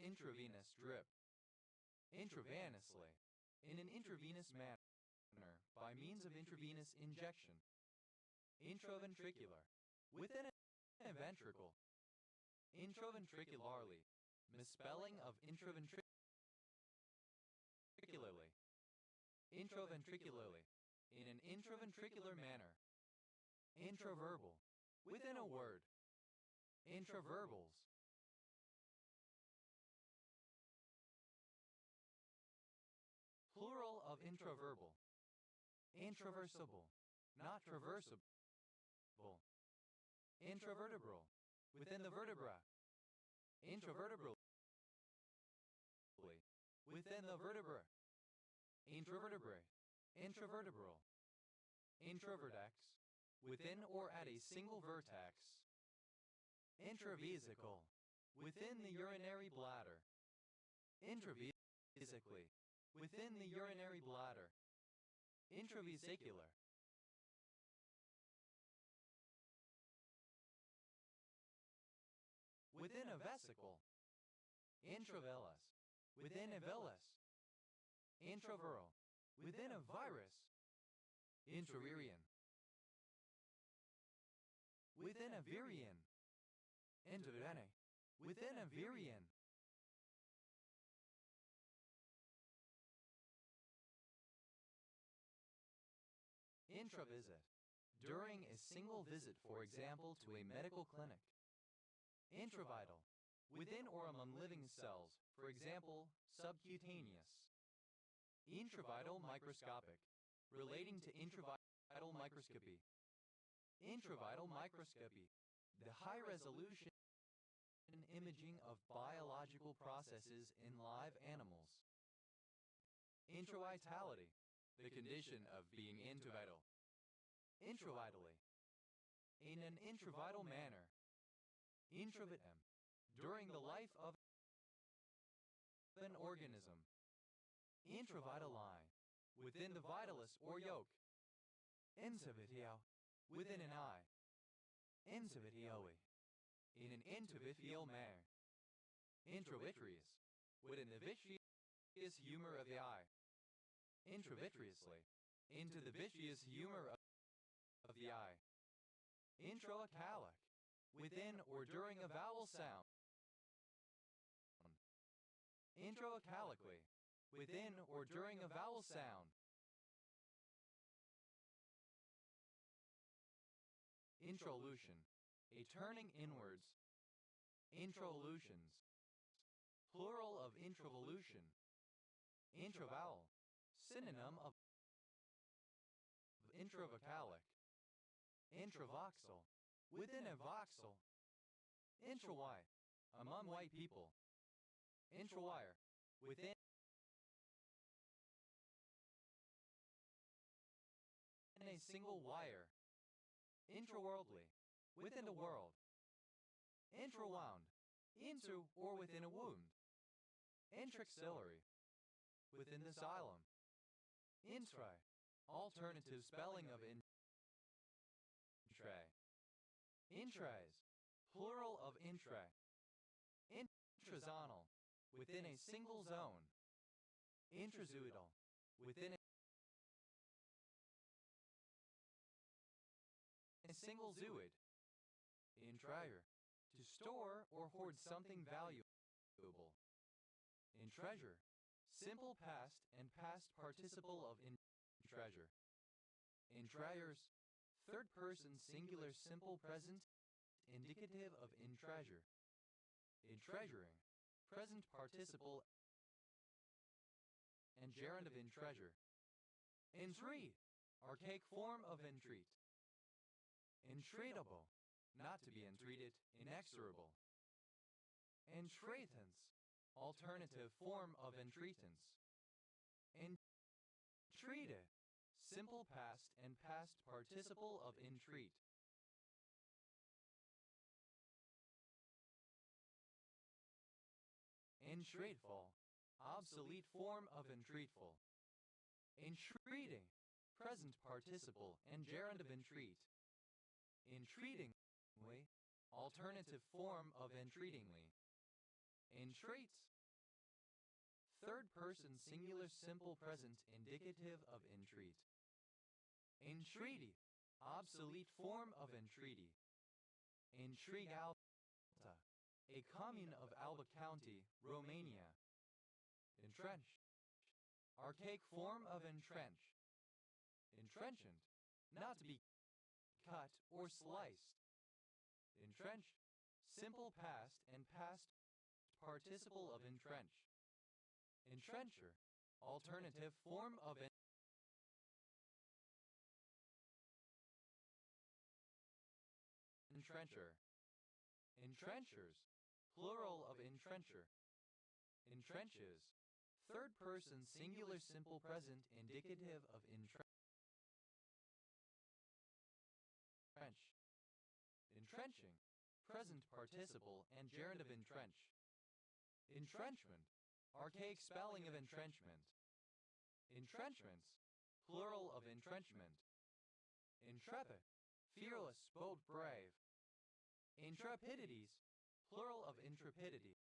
intravenous drip. Intravenously, in an intravenous manner, by means of intravenous injection. Intraventricular, within a ventricle. Intraventricularly, misspelling of intraventricularly. Intraventricularly, in an intraventricular manner. Intraverbal, within a word. Intraverbals. Plural of intraverbal. Intraversible, not traversable. Intravertebral, within the vertebra. Intravertebrally, within the vertebra. Intravertebrae, intravertebral. Intravertex, within or at a single vertex. Intravesical, within the urinary bladder. Intravesically, within the urinary bladder. Intravesicular. Within a vesicle. Intravellus, within a vellus. Intraviral, within a virus. Intravirion, within a virion. Intravene, within a virion. Intravisit, during a single visit, for example, to a medical clinic. Intravital, within or among living cells, for example, subcutaneous. Intravital microscopic, relating to intravital microscopy. Intravital microscopy, the high-resolution imaging of biological processes in live animals. Intravitality, the condition of being intravital. Intravitally, in an intravital manner. Intravitam, during the life of an organism. Intravitali, within the vitellus or yolk. Insavitio, within an eye. Insavitioli, in an intravitreal manner. Intravitreous, within the vitreous humor of the eye. Intravitreously, into the vitreous humor of the eye. Introacalic, within or during a vowel sound. Introacalically, within or during a vowel sound. Introlution, a turning inwards. Introlutions, plural of intravolution. Intravowel, synonym of intravocalic. Intravoxel, within a voxel. Intrawire, among white people. Intrawire, within a single wire. Intraworldly, within the world. Intrawound, into or within a wound. Intraxillary, within the xylem. Intra, alternative spelling of intra. Intras, plural of intra. Intrazonal, within a single zone. Intrazoidal, within a single zooid. Intrier, to store or hoard something valuable. In treasure, simple past and past participle of in treasure. In triers, third person singular simple present indicative of in treasure. In treasuring, present participle and gerund of in treasure. Entreat, archaic form of entreat. Entreatable, not to be entreated, inexorable. Entreatance, alternative form of entreatance. Entreated, simple past and past participle of entreat. Entreatful, obsolete form of entreatful. Entreating, present participle and gerund of entreat. Entreatingly, alternative form of entreatingly. Entreats, Third person singular simple present indicative of entreat. Entreaty, obsolete form of entreaty. Intrigue Alta, a commune of Alba County, Romania. Entrench, archaic form of entrench. Entrenchant, not to be cut or sliced. Entrench, simple past and past participle of entrench. Entrencher, alternative form of entrencher. Entrenchers, plural of entrencher. Entrenches, third person singular simple present indicative of entrench. Entrenching, present participle and gerund of entrench. Entrenchment, archaic spelling of entrenchment. Entrenchments, plural of entrenchment. Intrepid, fearless, bold, brave. Intrepidities, plural of intrepidity.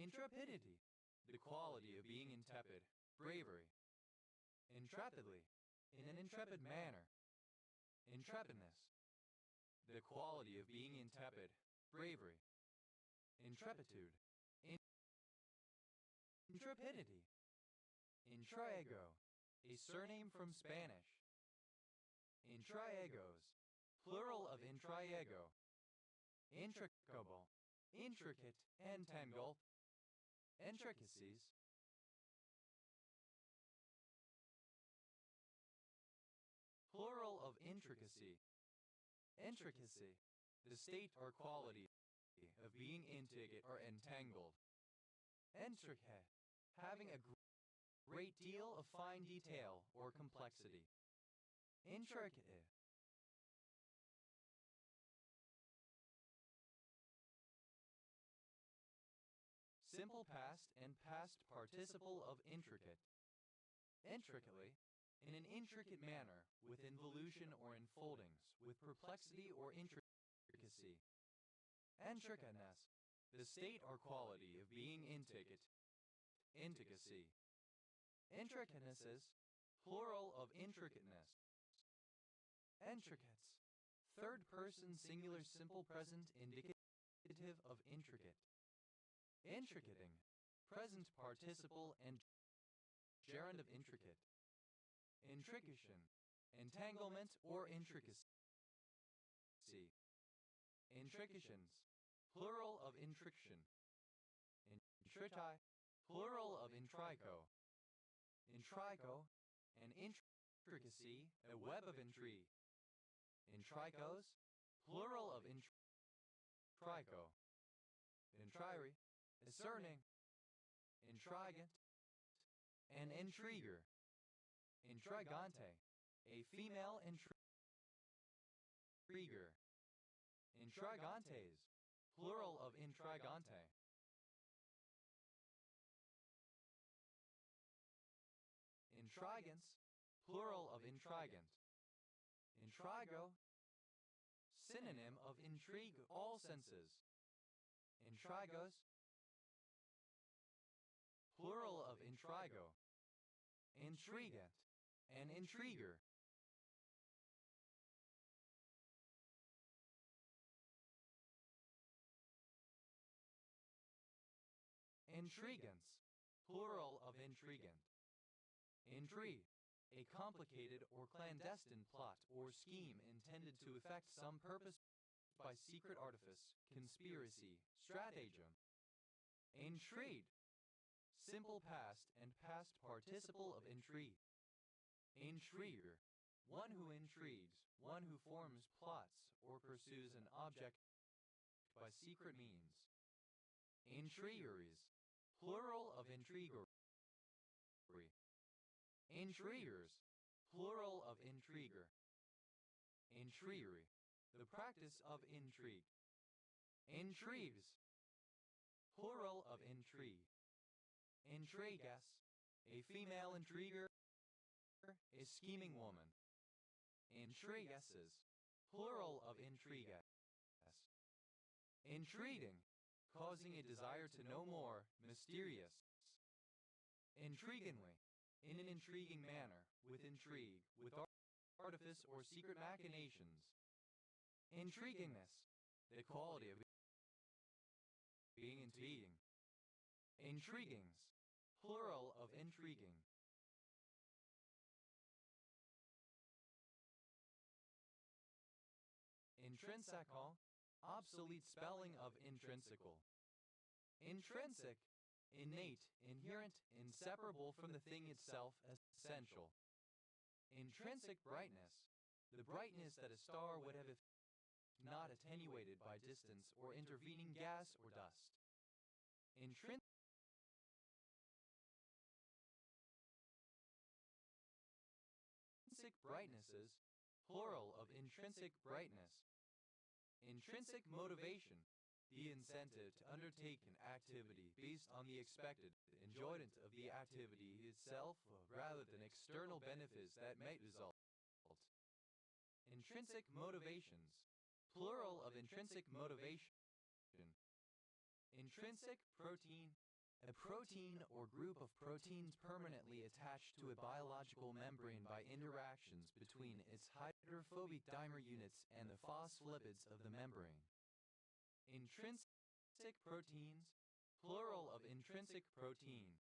Intrepidity, the quality of being intrepid, bravery. Intrepidly, in an intrepid manner. Intrepidness, the quality of being intrepid, bravery. Intrepitude, intrepidity. Intraego, a surname from Spanish. Intraegos, plural of intraego. Intricable, intricate, entangled. Intricacies, plural of intricacy. Intricacy, the state or quality of being intricate or entangled. Intricate, having a great deal of fine detail or complexity. Intricate, simple past and past participle of intricate. Intricately, in an intricate manner, with involution or enfoldings, with perplexity or intricacy. Intricateness, the state or quality of being intricate. Intricacy. Intricatenesses, plural of intricateness. Intricates, third person singular simple present indicative of intricate. Intricating, present participle and gerund of intricate. Intrication, entanglement or intricacy. Intrications, plural of intrication. Intriti, plural of intrico. Intrico, an intricacy, a web of intrigue. Intricos, plural of intrico. Intriri, a surname. Intrigant, an intriguer. Intrigante, a female intriguer. Intrigantes, plural of intrigante. Intrigants, plural of intrigant. Intrigo, synonym of intrigue, all senses. Intrigos, plural of intrigo. Intrigant, an intriguer. Intrigants, plural of intrigant. Intrigue, a complicated or clandestine plot or scheme intended to effect some purpose by secret artifice, conspiracy, stratagem. Intrigue, simple past and past participle of intrigue. Intriguer, one who intrigues, one who forms plots or pursues an object by secret means. Intrigueries, plural of intriguery. Intriguers, plural of intriguer. Intriguery, the practice of intrigue. Intrigues, plural of intrigue. Intriguess, a female intriguer, a scheming woman. Intriguesses, plural of intrigues. Intriguing, causing a desire to know more, mysterious. Intriguingly, in an intriguing manner, with intrigue, with artifice or secret machinations. Intriguingness, the quality of being intriguing. Intriguings, plural of intriguing. Intrinsical, obsolete spelling of intrinsical. Intrinsic, innate, inherent, inseparable from the thing itself, essential. Intrinsic brightness, the brightness that a star would have if not attenuated by distance or intervening gas or dust. Intrinsic brightnesses, plural of intrinsic brightness. Intrinsic motivation, the incentive to undertake an activity based on the expected enjoyment of the activity itself rather than external benefits that might result. Intrinsic motivations, plural of intrinsic motivation. Intrinsic protein, a protein or group of proteins permanently attached to a biological membrane by interactions between its hydrophobic dimer units and the phospholipids of the membrane. Intrinsic proteins, plural of intrinsic protein.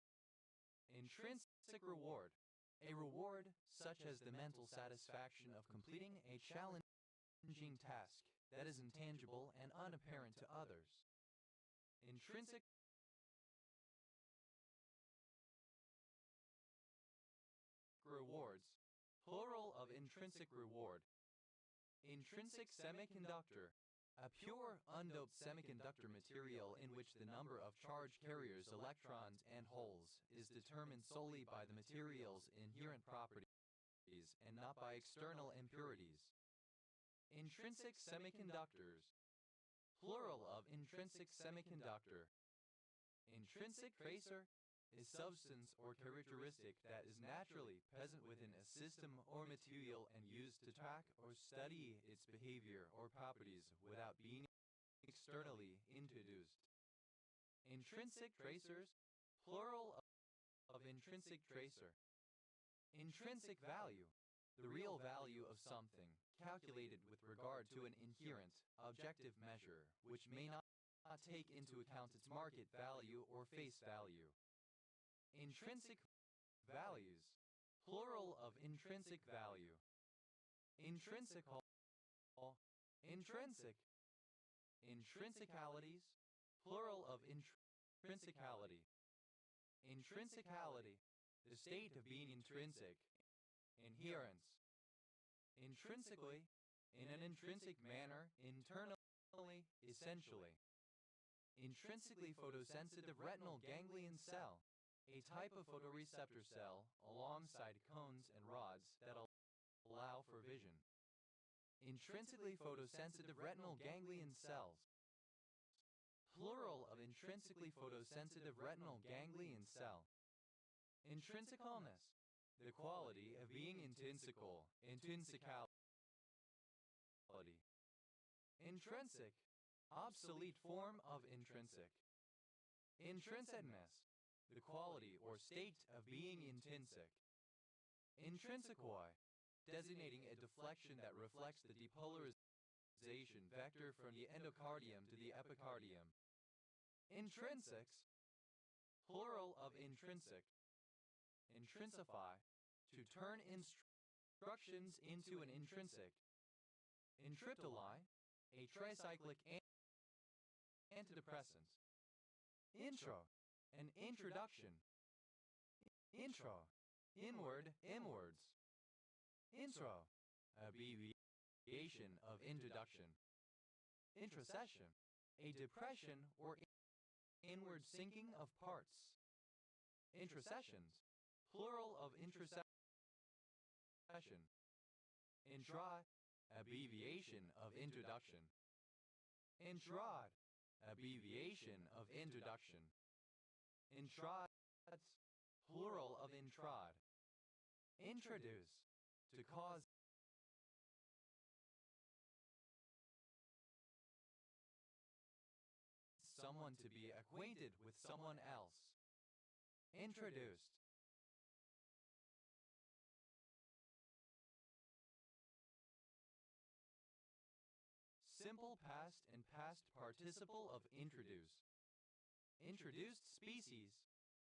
Intrinsic reward, a reward such as the mental satisfaction of completing a challenging task that is intangible and unapparent to others. Intrinsic rewards, plural of intrinsic reward. Intrinsic semiconductor, a pure, undoped semiconductor material in which the number of charge carriers, electrons, and holes is determined solely by the material's inherent properties and not by external impurities. Intrinsic semiconductors, plural of intrinsic semiconductor. Intrinsic tracer is substance or characteristic that is naturally present within a system or material and used to track or study its behavior or properties without being externally introduced. Intrinsic tracers, plural of intrinsic tracer. Intrinsic value, the real value of something, calculated with regard to an inherent, objective measure, which may not take into account its market value or face value. Intrinsic values, plural of intrinsic value. Intrinsical, intrinsic. Intrinsicalities, plural of intrinsicality. Intrinsicality, the state of being intrinsic. Inherence. Intrinsically, in an intrinsic manner, internally, essentially. Intrinsically photosensitive retinal ganglion cell, a type of photoreceptor cell alongside cones and rods that allow for vision. Intrinsically photosensitive retinal ganglion cells, plural of intrinsically photosensitive retinal ganglion cell. Intrinsicalness, the quality of being intrinsical, intrinsicality. Intrinsic, obsolete form of intrinsic. Intrinsiqueness, the quality or state of being intrinsic. Intrinsicoi, designating a deflection that reflects the depolarization vector from the endocardium to the epicardium. Intrinsics, plural of intrinsic. Intrinsify, to turn instructions into an intrinsic. Intriptyli, a tricyclic antidepressant. Intro, an introduction. Intro, inward, inwards. Intro, abbreviation of introduction. Introcession, a depression or inward sinking of parts. Introcessions, plural of introcession. Intra, abbreviation of introduction. Introd, abbreviation of introduction. Introds, plural of introd. Introduce, to cause someone to be acquainted with someone else. Introduced. Simple past and past participle of introduce. Introduced species.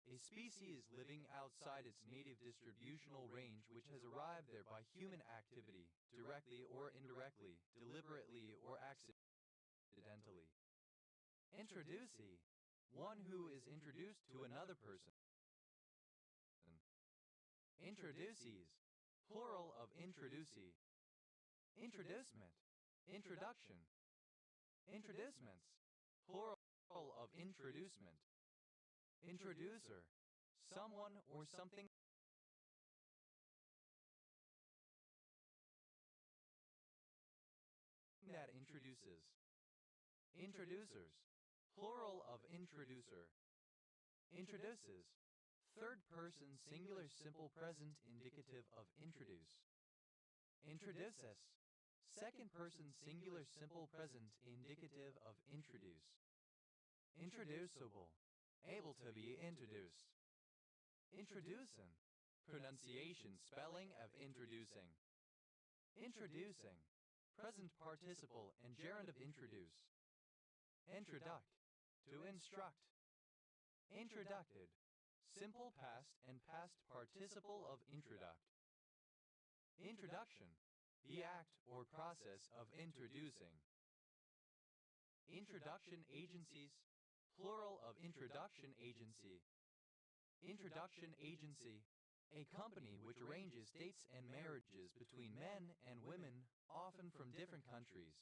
A species living outside its native distributional range which has arrived there by human activity, directly or indirectly, deliberately or accidentally. Introducee. One who is introduced to another person. Introducees. Plural of introducee. Introducement. Introduction. Introducements. Plural of introducement. Introducer. Someone or something that introduces. Introducers. Plural of introducer. Introduces. Third person singular simple present indicative of introduce. Introduces. Second person singular simple present indicative of introduce. Introducible. Able to be introduced. Introducin. Pronunciation spelling of introducing. Introducing. Present participle and gerund of introduce. Introduct. To instruct. Introducted. Simple past and past participle of introduct. Introduction. The act or process of introducing. Introduction agencies. Plural of introduction agency. Introduction agency. A company which arranges dates and marriages between men and women, often from different countries.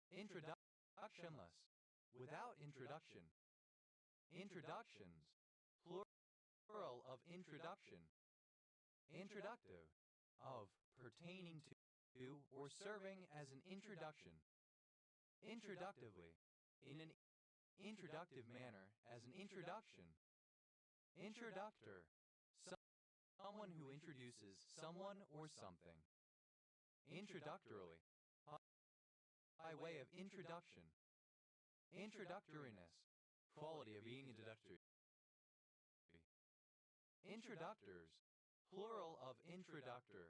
Introductionless. Without introduction. Introductions. Plural of introduction. Introductive. Of, pertaining to, or serving as an introduction. Introductively. In an introductive manner, as an introduction. Introductor. Someone who introduces someone or something. Introductorily. By way of introduction. Introductoriness. Quality of being introductory. Introductors. Plural of introductor.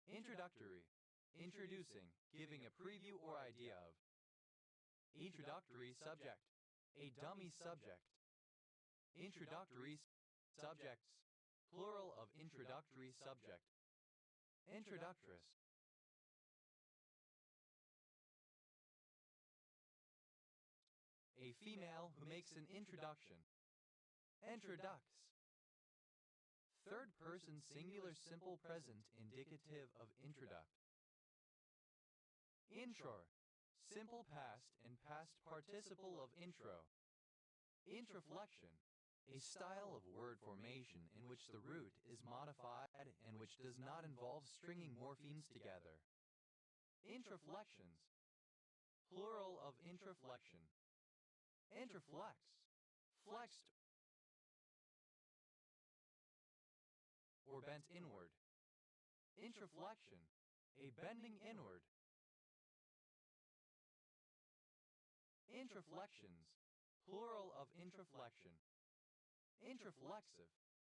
Introductory. Introducing, giving a preview or idea of. Introductory subject. A dummy subject. Introductory subjects. Plural of introductory subject. Introductress. A female who makes an introduction. Introducts. Third person singular simple present indicative of introduct. Intror. Simple past and past participle of intro. Introflexion. A style of word formation in which the root is modified and which does not involve stringing morphemes together. Introflections. Plural of introflexion. Introflex. Flexed or bent inward. Introflexion. A bending inward. Introflections. Plural of introflexion. Introflexive.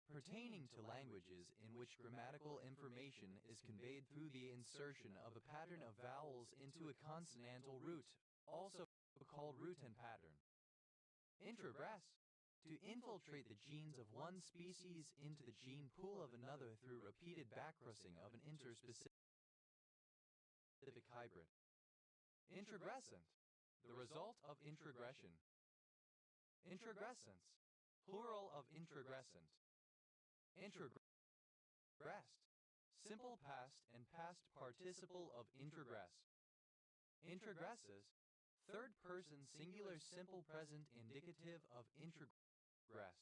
Pertaining to languages in which grammatical information is conveyed through the insertion of a pattern of vowels into a consonantal root, also called root-and pattern. Introgress. To infiltrate the genes of one species into the gene pool of another through repeated backcrossing of an interspecific hybrid. Introgressant. The result of introgression. Introgressants. Plural of introgressant. Introgressed. Simple past and past participle of introgress. Introgresses. Third person singular simple present indicative of introgress.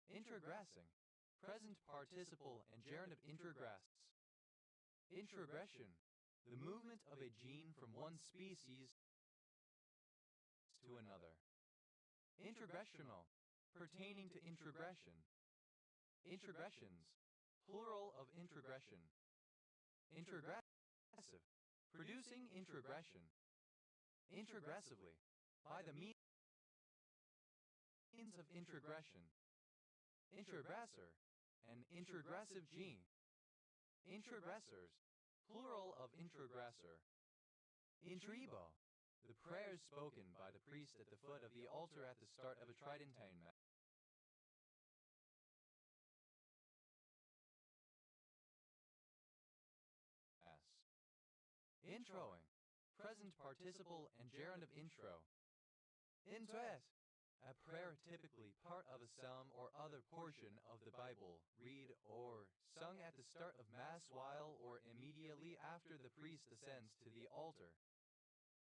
Introgressing. Present participle and gerund of introgress. Introgression. The movement of a gene from one species to another. Introgressional. Pertaining to introgression. Introgressions. Plural of introgression. Introgressive. Producing introgression. Introgressively. by the means of introgression, introgressor, and introgressive gene. Introgressors, plural of introgressor. Intribo, the prayers spoken by the priest at the foot of the altar at the start of a Tridentine Mass. Introing, present participle and gerund of intro. Introet, a prayer typically part of a psalm or other portion of the Bible, read or sung at the start of Mass while or immediately after the priest ascends to the altar.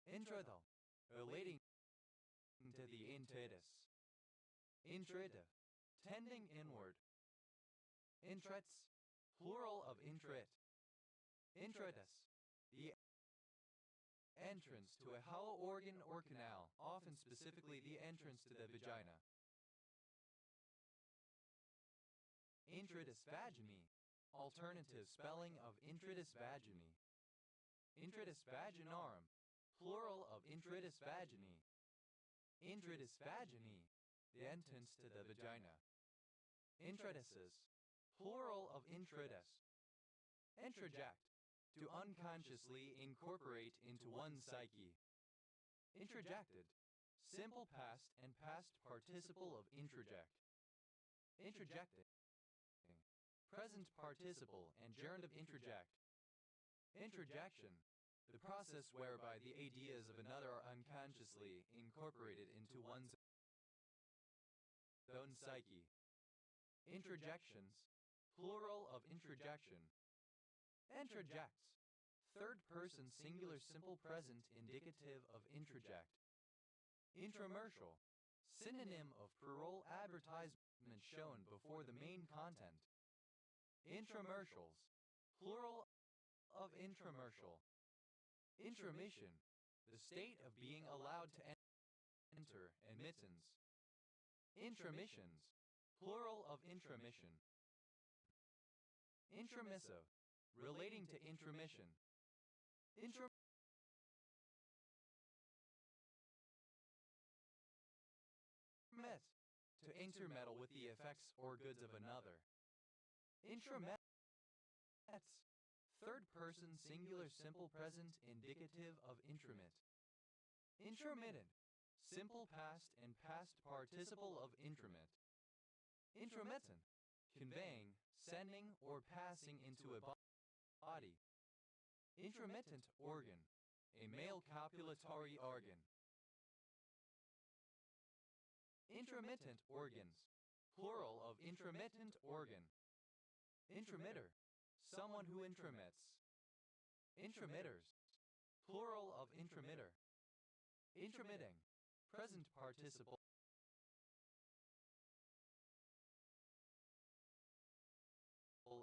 Introdo, relating to the intritus. Intritive, tending inward. Intrets, plural of intrit. Intritus, the entrance to a hollow organ or canal, often specifically the entrance to the vagina. Intritus vaginae, alternative spelling of intritus vaginae. Intritus vaginarum, plural of intritus vaginae. Intritus vaginae, the entrance to the vagina. Intrituses, plural of intritus. Introject, to unconsciously incorporate into one's psyche. Introjected, simple past and past participle of introject. Introjecting, present participle and gerund of introject. Introjection, the process whereby the ideas of another are unconsciously incorporated into one's own psyche. Introjections, plural of introjection. Introjects, third person singular simple present indicative of introject. Intramercial, synonym of parole advertisement shown before the main content. Intramercials, plural of intramercial. Intramission, the state of being allowed to enter, admittance. Intramissions, plural of intramission. Intramissive, relating to intramission. Intromit, to intermeddle with the effects or goods of another. Intramets, third person singular simple present indicative of intramit. Intromitted, simple past and past participle of intramit. Intromittent, conveying, sending, or passing into a body. Intromittent organ, a male copulatory organ. Intromittent organs, plural of intromittent organ. Intromitter, someone who intromits. Intromitters, plural of intromitter. Intromitting, present participle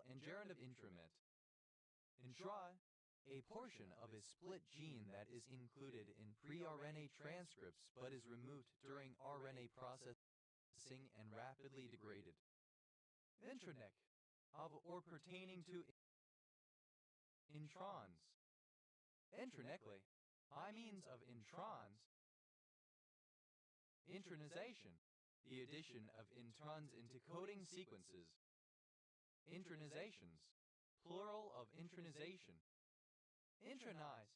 and gerund of intromit. Intra, a portion of a split gene that is included in pre-RNA transcripts but is removed during RNA processing and rapidly degraded. Intronic, of or pertaining to introns. Intronically, by means of introns. Intronization, the addition of introns into coding sequences. Intronizations, plural of intronization. Intronize,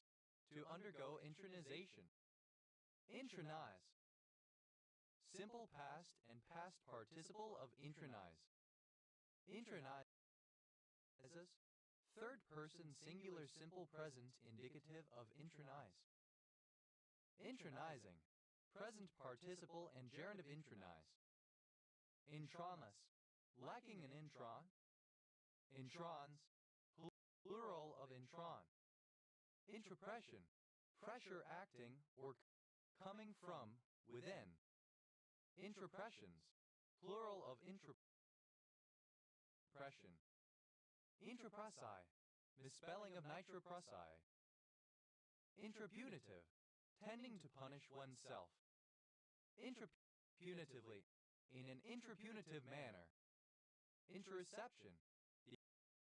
to undergo intronization. Intronize, simple past and past participle of intronize. Intronizes, third person singular simple present indicative of intronize. Intronizing, present participle and gerund of intronize. Intramus, lacking an intron. Introns, plural of intron. Intrapression, pressure acting or coming from, within. Intrapressions, plural of intrapression. Intrapresi, misspelling of nitropresi. Intrapunitive, tending to punish oneself. Intrapunitively, in an intrapunitive manner. Interoception,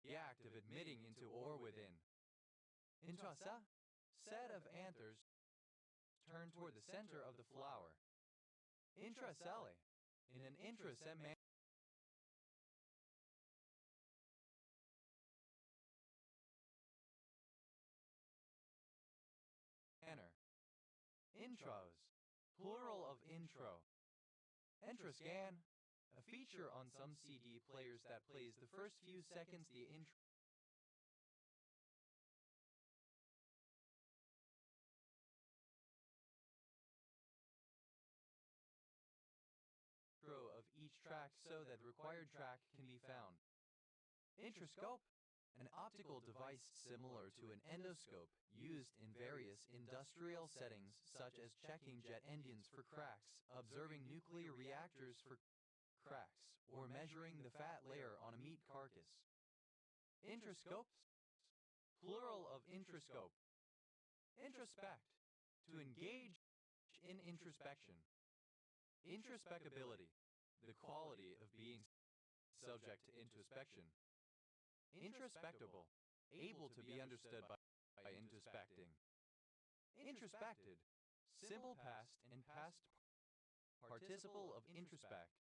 the act of admitting into or within. Intrasa, set of anthers, turn toward the center of the flower. Intracelli. In an intracell manner. Intros. Plural of intro. Entroscan. A feature on some CD players that plays the first few seconds the intro of each track so that the required track can be found. Introscope. An optical device similar to an endoscope used in various industrial settings such as checking jet engines for cracks, observing nuclear reactors for cracks, or measuring the fat layer on a meat carcass. Introscopes. Plural of introscope. Introspect. To engage in introspection. Introspectability. The quality of being subject to introspection. Introspectable. Able to be understood by introspecting. Introspected. Simple past and past participle of introspect.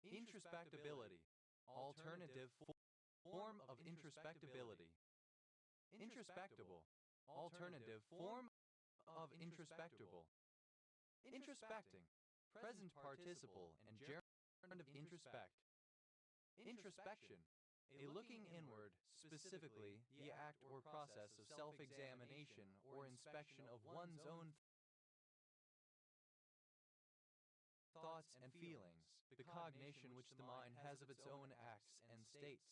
Introspectability. Alternative form of introspectability. Introspectable. Alternative form of introspectable. Introspecting. Present participle and gerund of introspect. Introspection. A looking inward, specifically the act or process of self-examination or inspection of one's own thoughts and feelings, the cognition which the mind has of its own acts and states.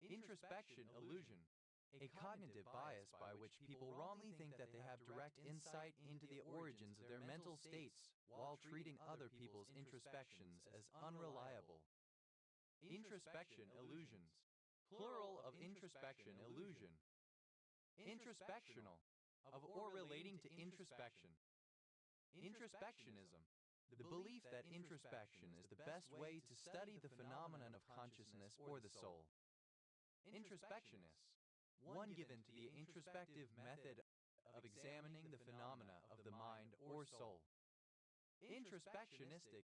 Introspection illusion. A cognitive bias by which people wrongly think that they have direct insight into the origins of their mental states while treating other people's introspections as unreliable. Introspection illusions. Plural of introspection illusion. Introspectional. Of or relating to introspection. Introspectionism. The belief that introspection is the best way to study the phenomenon of consciousness or the soul. Introspectionists. One given to the introspective method of examining the phenomena of the mind or soul. Introspectionistic.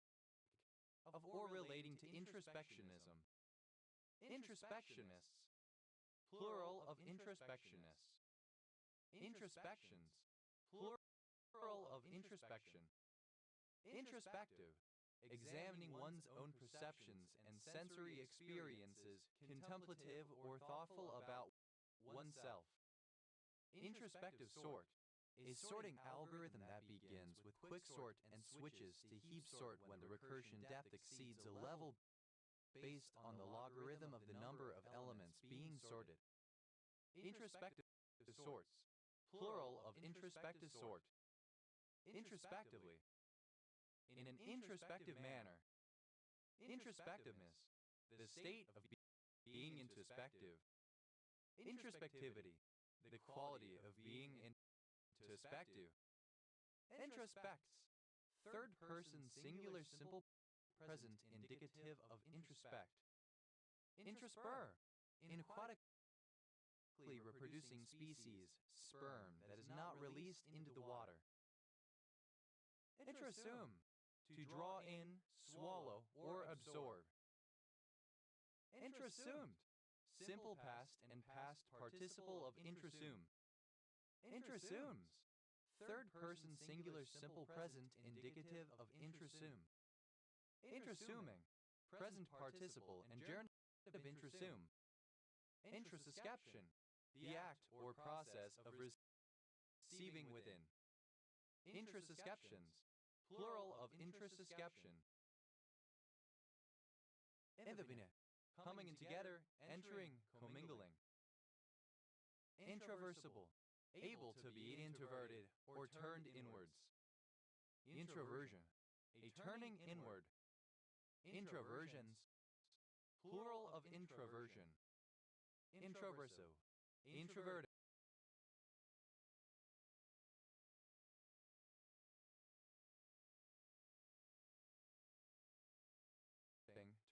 Of or relating to introspectionism. Introspectionists. Plural of introspectionists. Introspections. Plural of introspection. Introspective. Examining one's own perceptions and sensory experiences, contemplative or thoughtful about oneself. Introspective sort. A sorting algorithm that begins with quick sort and switches to heap sort when the recursion depth exceeds a level based on the logarithm of the number of elements being sorted. Introspective sorts. Plural of introspective sort. Introspectively. In an introspective manner. Introspectiveness. The state of being introspective. Introspectivity. The quality of being introspective. Introspects. Third person singular simple present indicative of introspect. Introspur. In aquatically reproducing species, sperm that is not released into the water. Intrassume. To draw in, swallow, or absorb. Intrassumed. Simple past and past participle of intrassume. Intrassumes. Third person singular simple present indicative of intrassume. Intrassuming. Present participle and gerund of intrassume. Intrasusception. The act or process of receiving within. Intrasusceptions. Plural of intrasusception. Inthebine. Coming in together, entering, commingling. Introversible. Able to be introverted or turned inwards. Introversion. A turning inward. Introversions. Plural of introversion. Introversive. Introverted.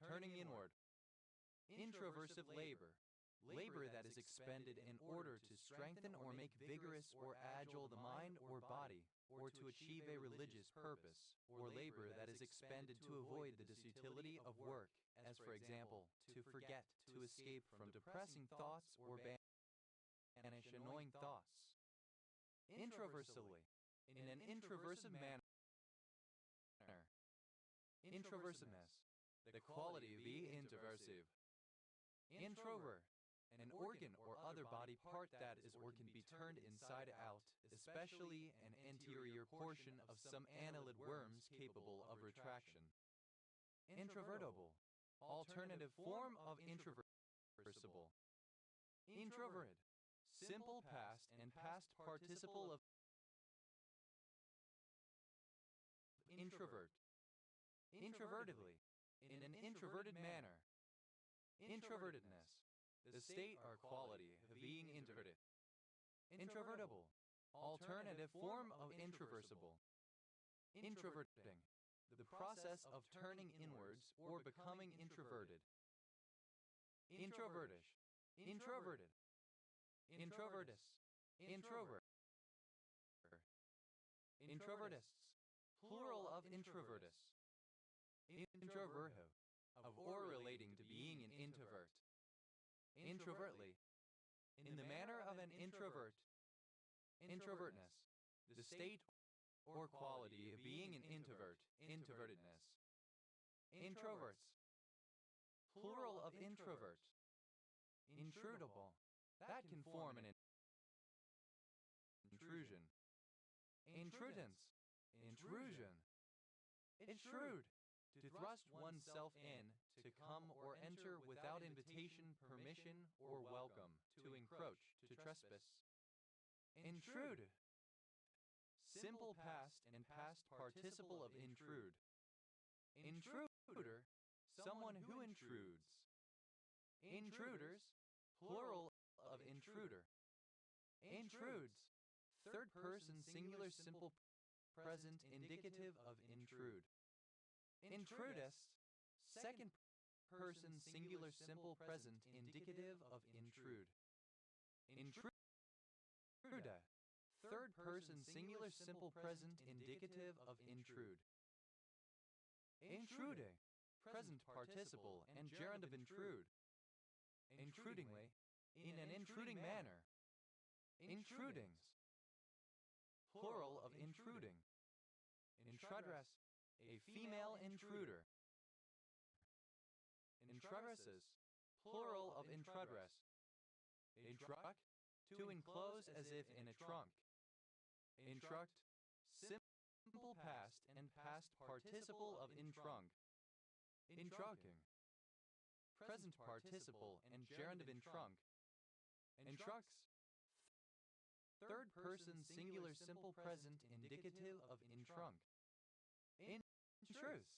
Turning inward. Introversive labor. labor that is expended in order to strengthen or make vigorous or agile the mind or body, or to achieve a religious purpose, or labor that is expended to avoid the disutility of work, as for example, to forget, to escape from depressing thoughts or banish annoying thoughts. Introversively, in an introversive manner. Introversiveness, the quality of being introversive. Introvert, an organ or other body part that is or can be turned inside out, especially an anterior portion of some annelid worms capable of retraction. Introvertible, alternative form of introversible. Introverted, simple past and past participle of introvert. Introvertedly, in an introverted manner. Introvertedness, the state or quality of being introverted. Introvertible, alternative form of introversible. Introverting, the process of turning inwards or becoming introverted. Introvertish, introverted. Introvertus, introvert. Introvertists, plural of introvertus. Introverto, of or relating to being an introvert. Introvertly, in the manner of an introvert. Introvertness, the state or quality of being an introvert. Introvertedness. Introverts, plural of introvert. Intrudable, that can form an intrusion. Intrudence, intrusion. Intrude, to thrust oneself in, to come or enter without invitation, permission, or welcome, to encroach, to trespass. Intrude, simple past and past participle of intrude. Intruder, someone who intrudes. Intruders, plural of intruder. Intrudes, third person singular simple present indicative of intrude. Intrudest, second person singular simple present indicative of intrude. Intruda, third person singular simple present indicative of intrude. Intrude, present participle and gerund of intrude. Intrudingly, in an intruding manner. Intrudings, plural of intruding. Intrudress, a female intruder. Intrudresses, plural of intrudress. Intruct, to enclose as if in a trunk. Intruct, simple past and past participle of intrunk. Intrucking, present participle and gerund of intrunk. Intructs, third person singular simple present indicative of intrunk. Intruce,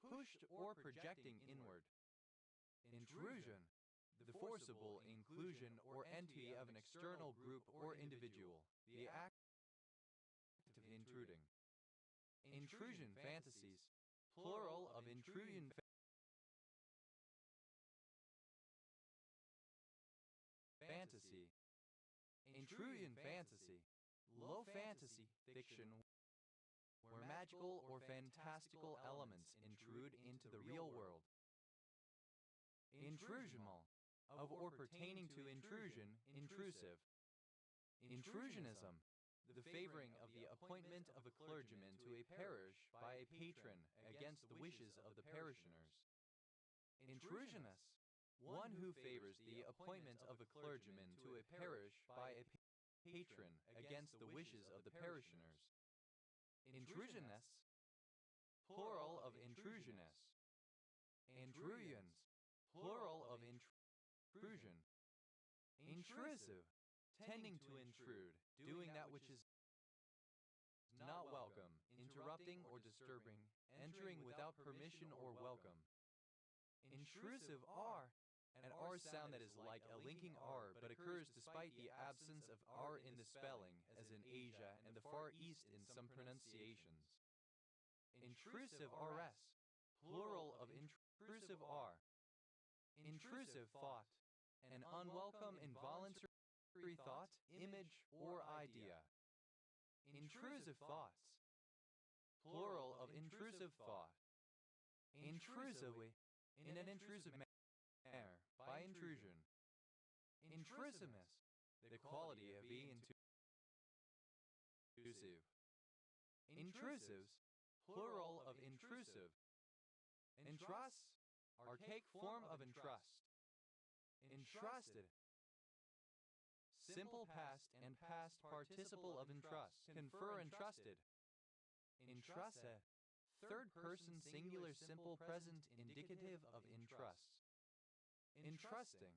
pushed or projecting inward. Intrusion, the forcible inclusion or entry of an external group or individual, the act of intruding. Intrusion fantasies, plural of intrusion fantasy. Intrusion fantasy, low fantasy fiction where magical or fantastical elements intrude into the real world. Intrusional, of or pertaining to intrusion, intrusive. Intrusionism, the favoring of the appointment of a clergyman to a parish by a patron against the wishes of the parishioners. Intrusionist, one who favors the appointment of a clergyman to a parish by a patron against the wishes of the parishioners. Intrusionists, plural of intrusionists. Intrusions, plural of intrusion. Intrusive, tending to intrude, doing that which is not welcome, interrupting or disturbing, entering without permission or welcome. Intrusive R, an R sound that is like a linking R but occurs despite the absence of R in the spelling, as in Asia and the Far East in some pronunciations. Intrusive RS, plural of intrusive R. Intrusive thought, an unwelcome involuntary thought, image, or idea. Intrusive thoughts. Plural of intrusive thought. Intrusively, in an intrusive manner, by intrusion. Intrusiveness, the quality of being intrusive. Intrusives, plural of intrusive. Entrusts, archaic form of entrust. Entrusted, simple past and past participle of entrust. Confer entrusted. Entruste, third person singular simple present indicative of entrust. Entrusting,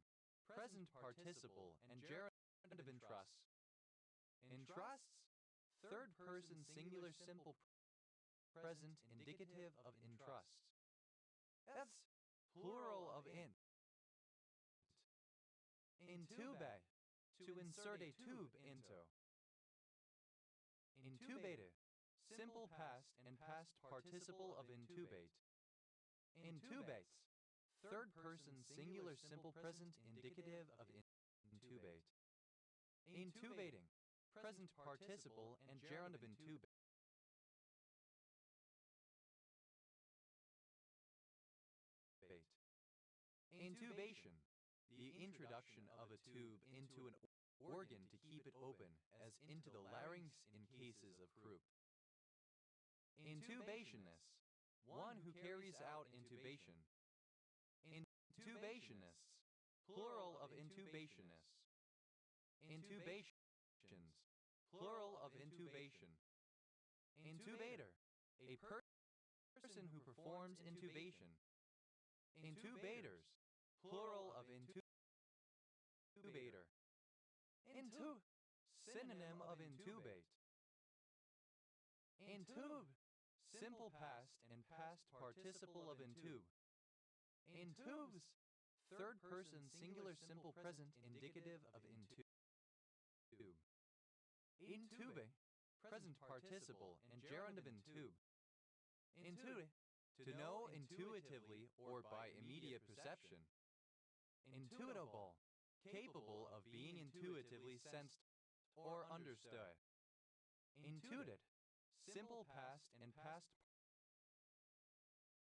present participle and gerund of entrust. Entrusts, third person singular simple present indicative of entrust. That's plural of int. Intube, to insert a tube into. Intubated, simple past and past participle of intubate. Intubates, third person singular simple present indicative of intubate. Intubating, present participle and gerund of intubate. Intubation, the introduction of a tube into an organ to keep it open, as into the larynx in cases of croup. Intubationist, one who carries out intubation. Intubationists, plural of intubationists. Intubations, plural of intubation. Intubator, a person who performs intubation. Intubators, plural of intubator. Synonym of intubate. Intube, simple past and past participle of intube. Intubes, third person singular simple present indicative of intube. Intube, present participle and gerund of intube. Intuit, to know intuitively or by immediate perception. Intuitable, capable of being intuitively sensed or understood. Intuited, simple past and past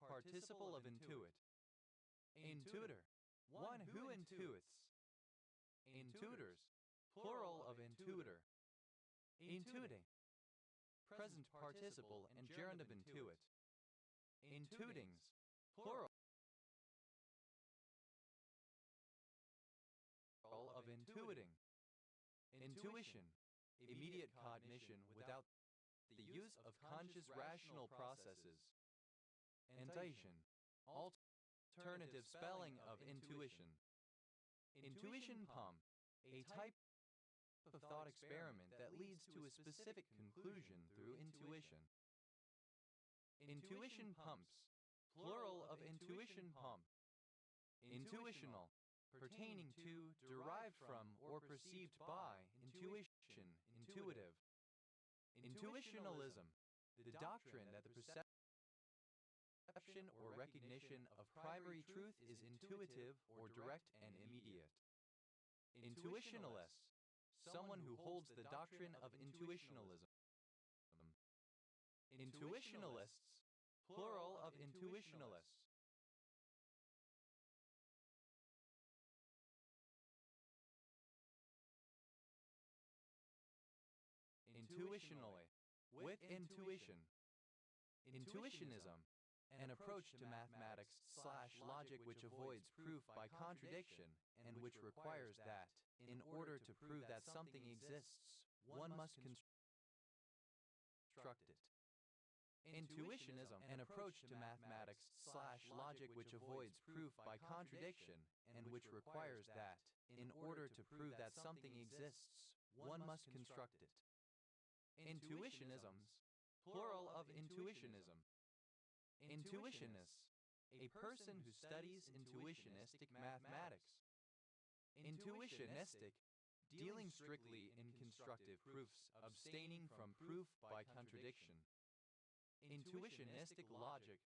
participle of intuit. Intuitor, one who intuits. Intutors, plural of intuitor. Intuiting, present participle and gerund of intuit. Intutings, plural of intuiting. Intuition, immediate cognition without the use of conscious rational processes. Intuition, alternative spelling of intuition. Intuition pump, a type of thought experiment that leads to a specific conclusion through intuition. Intuition pumps, plural of intuition pump. Intuitional, pertaining to, derived from, or perceived by, intuition, intuitive. Intuitionalism, the doctrine that the perception or recognition of primary truth is intuitive or direct and immediate. Intuitionalist, someone who holds the doctrine of intuitionalism. Intuitionalists, plural of intuitionalists. Intuitionally, with intuition. Intuitionism, an approach to mathematics/logic which avoids proof by contradiction and which requires that, in order to prove that something exists, one must construct it. Intuitionism, an approach to mathematics/logic which avoids proof by contradiction and which requires that, in order to prove that something exists, one must construct it. Intuitionisms, plural of intuitionism. Intuitionists, a person who studies intuitionistic mathematics. Intuitionistic, dealing strictly in constructive proofs, abstaining from proof by contradiction. Intuitionistic logic,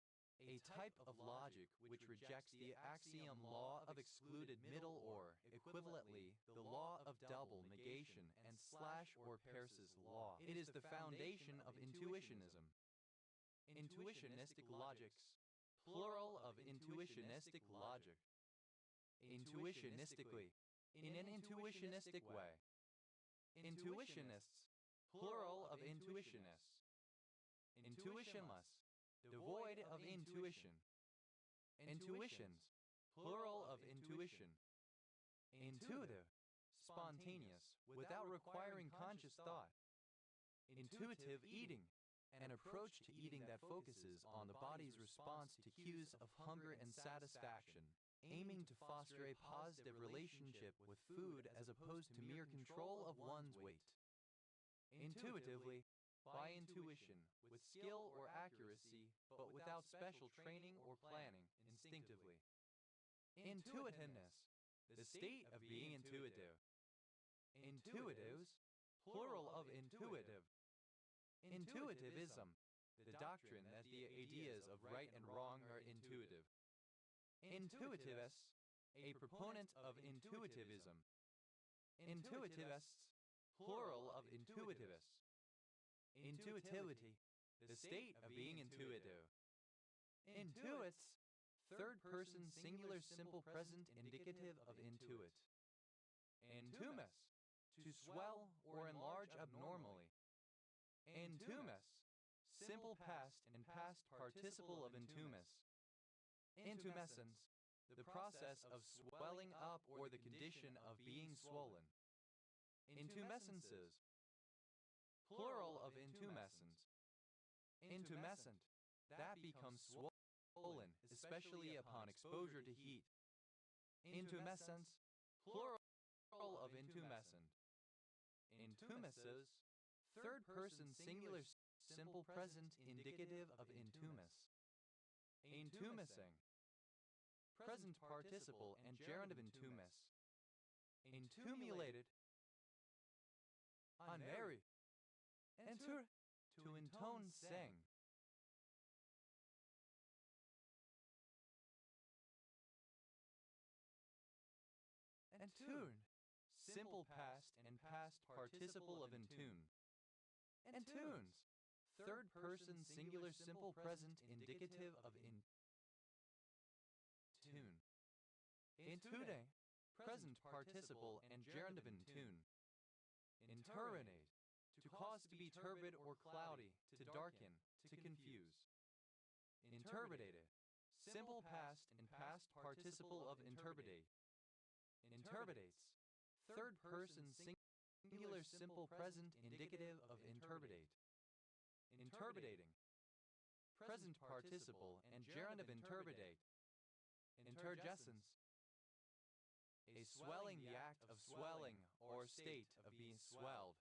a type of logic which rejects the axiom law of excluded middle or, equivalently, the law of double negation and slash or Peirce's law. It is the foundation of intuitionism. Intuitionistic logics, plural of intuitionistic logic. Intuitionistically, in an intuitionistic way. Intuitionists, plural of intuitionists. Intuitionless, devoid of intuition. Intuitions, plural of intuition. Intuitive, spontaneous, without requiring conscious thought. Intuitive eating, an approach to eating that focuses on the body's response to cues of hunger and satisfaction, aiming to foster a positive relationship with food as opposed to mere control of one's weight. Intuitively, by intuition, with skill or accuracy, but without special training or planning, instinctively. Intuitiveness, the state of being intuitive. Intuitives, plural of intuitive. Intuitivism, the doctrine that the ideas of right and wrong are intuitive. Intuitivists, a proponent of intuitivism. Intuitivists, plural of intuitivists. Intuitivity, the state of being intuitive. Intuits, third person singular simple present indicative of intuit. Intumus, to swell or enlarge abnormally. Intumus, simple past and past participle of intumus. Intumescence, the process of swelling up or the condition of being swollen. Intumescences, plural of intumescence. Intumescent, that becomes swollen, especially upon exposure to heat. Intumescence, plural of intumescent. Intumices, third person singular simple present indicative of intumis. Intumising, present participle and gerund of intumis. Intumulated, unmarried. Enter, to intone sing. Entune, simple past and past participle of entune. Entunes, third person singular simple present indicative of intune. Intuting, present participle and gerund of intune. Interrinate, to cause to be turbid or cloudy, to darken, to confuse. Interbidated, simple past and past participle of interbitate. Interbidates, third person singular simple present indicative of interbitate. Interbidating, present participle and gerund of interbitate. Intergescence, a swelling, the act of swelling or state of being swelled.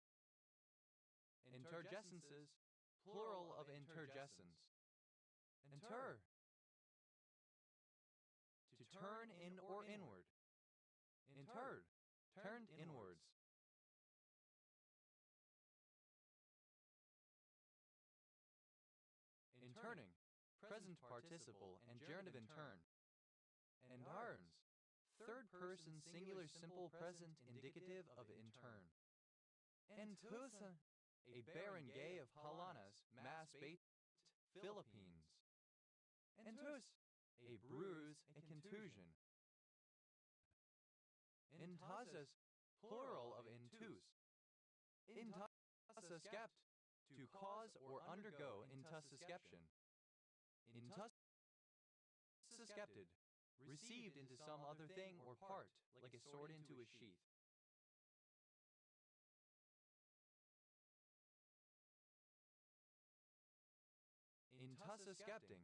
Intergescences, plural of intergescence. Inter, to turn in or inward. Interred, turned inwards. Interning, present participle and gerund of intern. Interns, third person singular simple present indicative of intern. Entusa, a barangay of Palanas, mass-based Philippines. Entus, a bruise, a contusion. Intussus, plural of intus. Intussuscept, to cause or undergo intussusception. Intussuscepted, received into some other thing or part, like a sword into a sheath. Intussuscepting,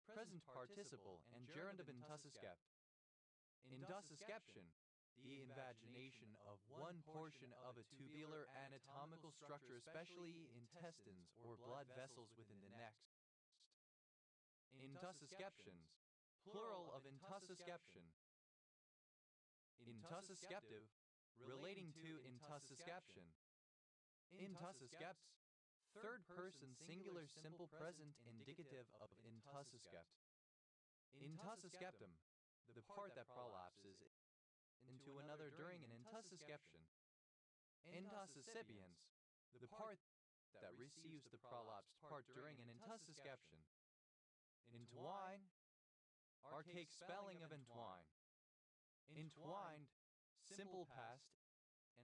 present participle and gerund of intussuscept. Intussusception, the invagination of one portion of a tubular anatomical structure, especially intestines or blood vessels within the next. Intussusceptions, plural of intussusception. Intussusceptive, relating to intussusception. Intussuscepts, third person singular simple present indicative of intussuscept. Intussusceptum, the part that prolapses into another during an intussusception. Intussuscipiens, the part that receives the prolapsed part during an intussusception. Entwine, archaic spelling of entwine. Entwined, simple past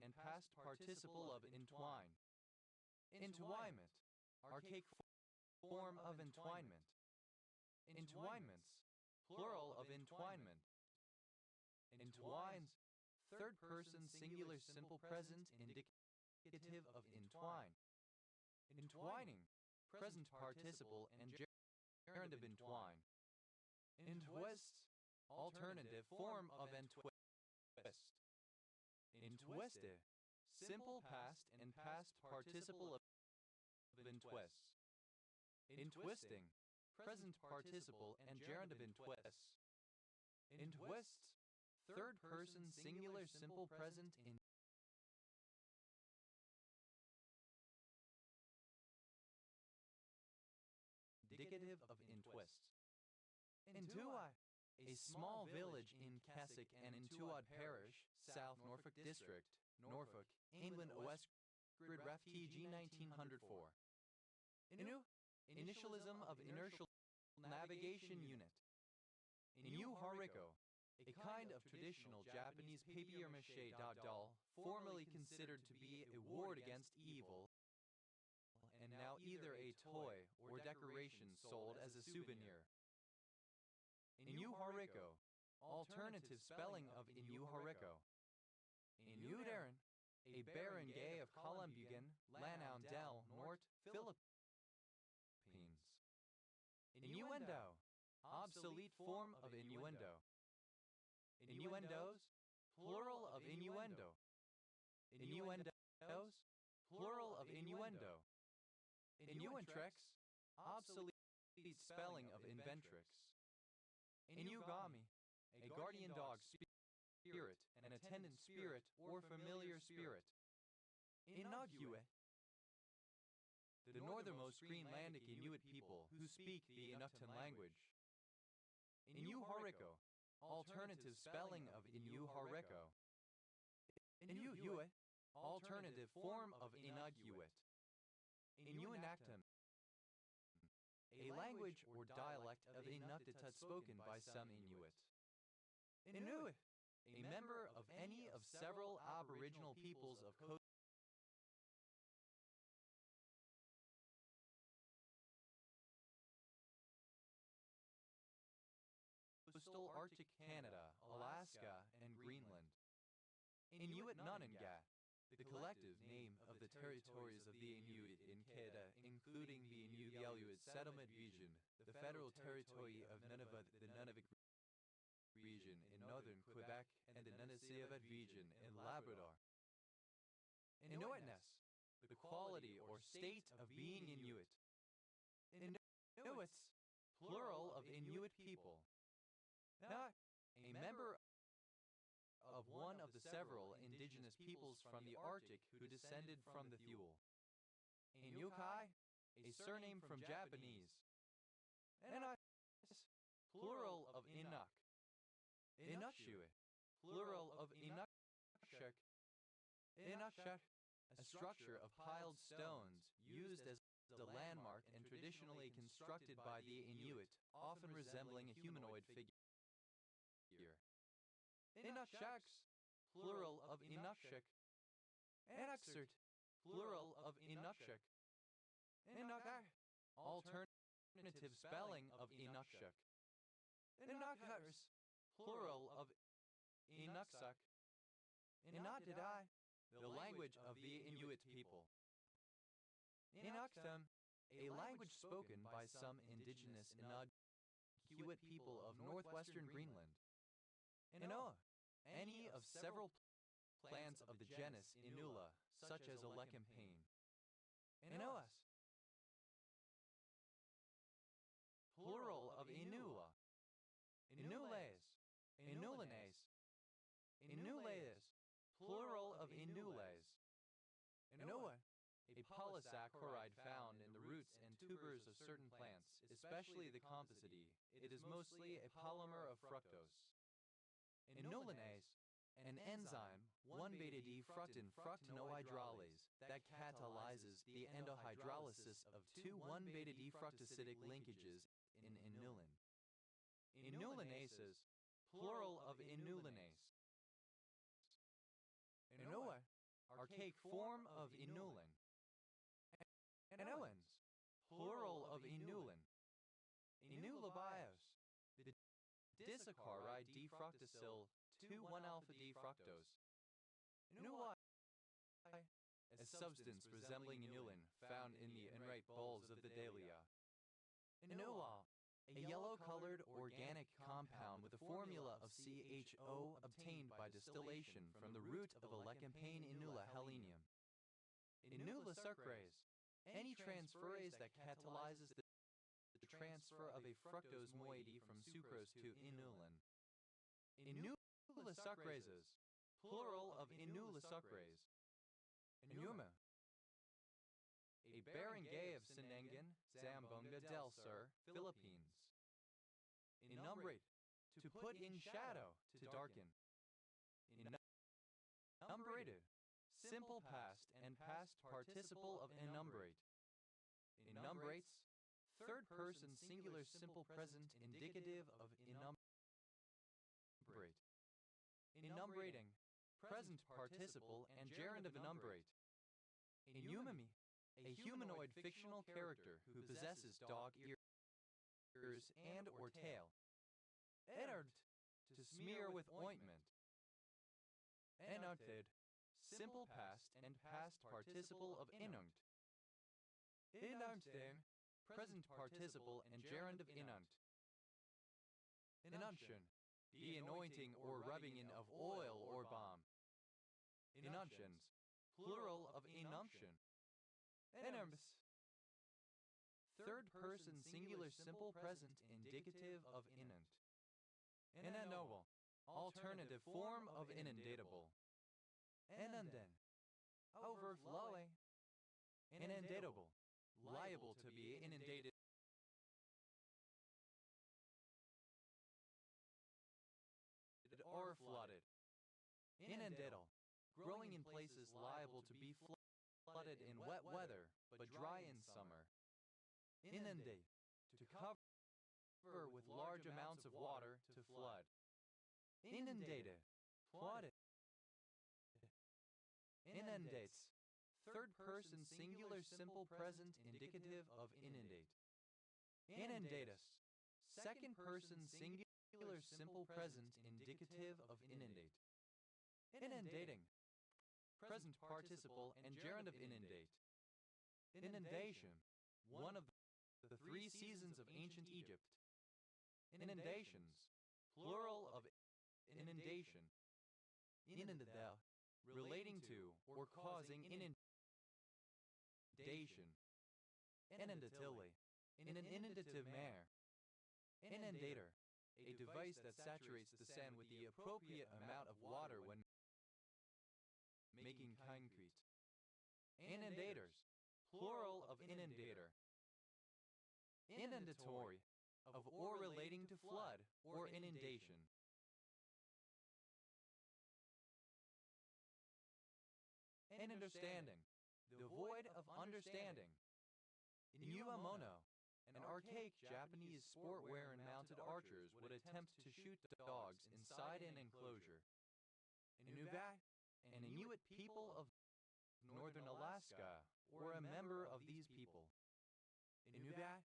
and past participle of entwine. Entwinement, archaic form of entwinement. Entwinements, plural of entwinement. Entwines, third person singular simple present indicative of entwine. Entwining, present participle and gerund of entwine. Entwists, alternative form of entwist. Entwiste, simple past and past participle of entwists. Entwisting, present participle and gerund of entwists. Entwists, third person singular simple present indicative of entwists. Entui, a small village in Keswick and Intuad Parish, South Norfolk District, Norfolk, England. OS. Grid Ref TG 1904. Inu, initialism of inertial navigation unit. Inu Hariko, a kind of traditional Japanese papier-mâché doll, formerly considered to be a ward against evil, and now either a toy or decoration sold as a souvenir. Inu Hariko, alternative spelling of Inu Hariko. Inu Darren, a barangay of Columbugan, Lanao del Norte, Philippines. Innuendo, obsolete form of innuendo. Innuendos, plural of innuendo. Innuendos, plural of innuendo. Innuentrix, obsolete spelling of inventrix. Inugami, a guardian dog spirit, an attendant spirit, or familiar spirit. Inugue, the northernmost Greenlandic Inuit people who speak the Inuktitut language. Inu Hariko, alternative spelling of Inu Hariko. Inuyue, alternative form of Inuguit. Inuinactum, a language or dialect of Inuktitut spoken by some Inuit. Inuit, a member of any of several Aboriginal peoples of coastal Arctic Canada, Alaska, and Greenland. Inuit Nunangat, the collective name of the territories of the Inuit in Canada, including the Inuit settlement region, the federal territory of Nunavut, the Nunavut region in northern Quebec, and the Nunavut region in Labrador. Inuitness, the quality or state of being Inuit. Inuits, plural of Inuit people. Now, a member of one of the several indigenous peoples from the Arctic who descended from the Thule. Inukai, a surname from Japanese. Inuk, plural of Inuk. Inukshue, plural of Inukshuk. Inukshuk, a structure of piled stones used as a landmark and traditionally constructed by the Inuit, often resembling a humanoid figure. Inukshuks, plural of Inukshuk. Inuksert, plural of Inukshuk. Inukak, alternative spelling of Inukshuk. Inukhars, plural of Inuksuk. Inuktitut, the language of the Inuit people. Inuktum, a language spoken by some indigenous Inuit people of northwestern Greenland. Inoa, any of several plants of the genus Inula, such as alecampane. Inoas, plural of Inula. Inules, Inulines. Inules, plural of Inules. Inoa, a polysaccharide found in the roots and tubers of certain plants, especially the compositae. It is mostly a polymer of fructose. Inulinase, an enzyme, 1-beta-D-fructin fructanohydrolase, that catalyzes the endohydrolysis of two 1-beta-D-fructosidic linkages in inulin. Inulinases, plural of inulinase. Inua, archaic form of inulin. Inuins, plural of inulin. Inulabios, the disaccharide D-fructosyl 2,1-alpha-D-fructose. Inuai, a substance resembling inulin found in the inripe bulbs of the dahlia. Inual, a yellow-colored organic compound with a formula of CHO obtained by distillation from the root of Alecampane inula helenium. Inulosucrase, any transferase that catalyzes the transfer of a fructose moiety from sucrose to inulin. Inulosucrases, plural of inulosucrase. Inuma, a barangay of Sinengan, Zamboanga del Sur, Philippines. Enumbrate, to put in shadow, to darken. Enumbrated, simple past and past participle of enumbrate. Enumbrates, third person singular simple present indicative of enumbrate. Enumbrating, present participle and gerund of enumbrate. Inumimi, a humanoid fictional character who possesses dog ears and or tail. Enert, to smear with ointment. Enunted, simple past and past participle of inunct. Inuncting, present participle and gerund of inunct. Inunction, the anointing or rubbing in of oil or balm. Inunctions, plural of inunction. Enumbs, third person singular simple present indicative of inunt. Inundable, alternative form of inundatable. Inunden, overflowing. Inundatable, liable to be inundated or flooded. Inundatal, growing in places liable to be flooded in wet weather, but dry in summer. Inundate, to cover with large amounts of water, to flood. Inundated, flooded. Inundates, third person singular simple present indicative of inundate. Inundatus, second person singular simple present indicative of inundate. Inundating, present participle and gerund of inundate. Inundation, one of the three seasons of ancient Egypt. Inundations, plural of inundation. Inundadel, relating to or causing inundation. Inundatively, in an inundative manner. Inundator, a device that saturates the sand with the appropriate amount of water when making concrete. Inundators, plural of inundator. Inundatory, of or relating to flood or inundation. In understanding, devoid of understanding. Inuamono, an archaic Japanese sportwear and mounted archers would attempt to shoot dogs inside an enclosure. Inuvat, an Inuit people of northern Alaska, or a member of these people. Inuvat,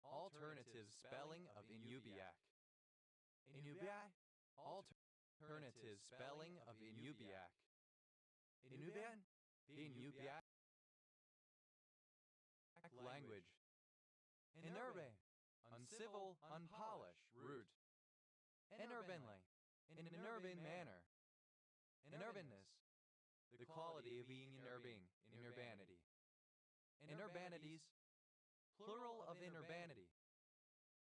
alternative spelling of Inubiak. Inubiak, alternative spelling of Inubiak. Inubian, the Inubiak language. Inerbe, uncivil, unpolished, root. Inerbenly, in an urbane manner. Inerbanness, the quality of being inerbing, in urbanity. Inurbanities, plural of inurbanity.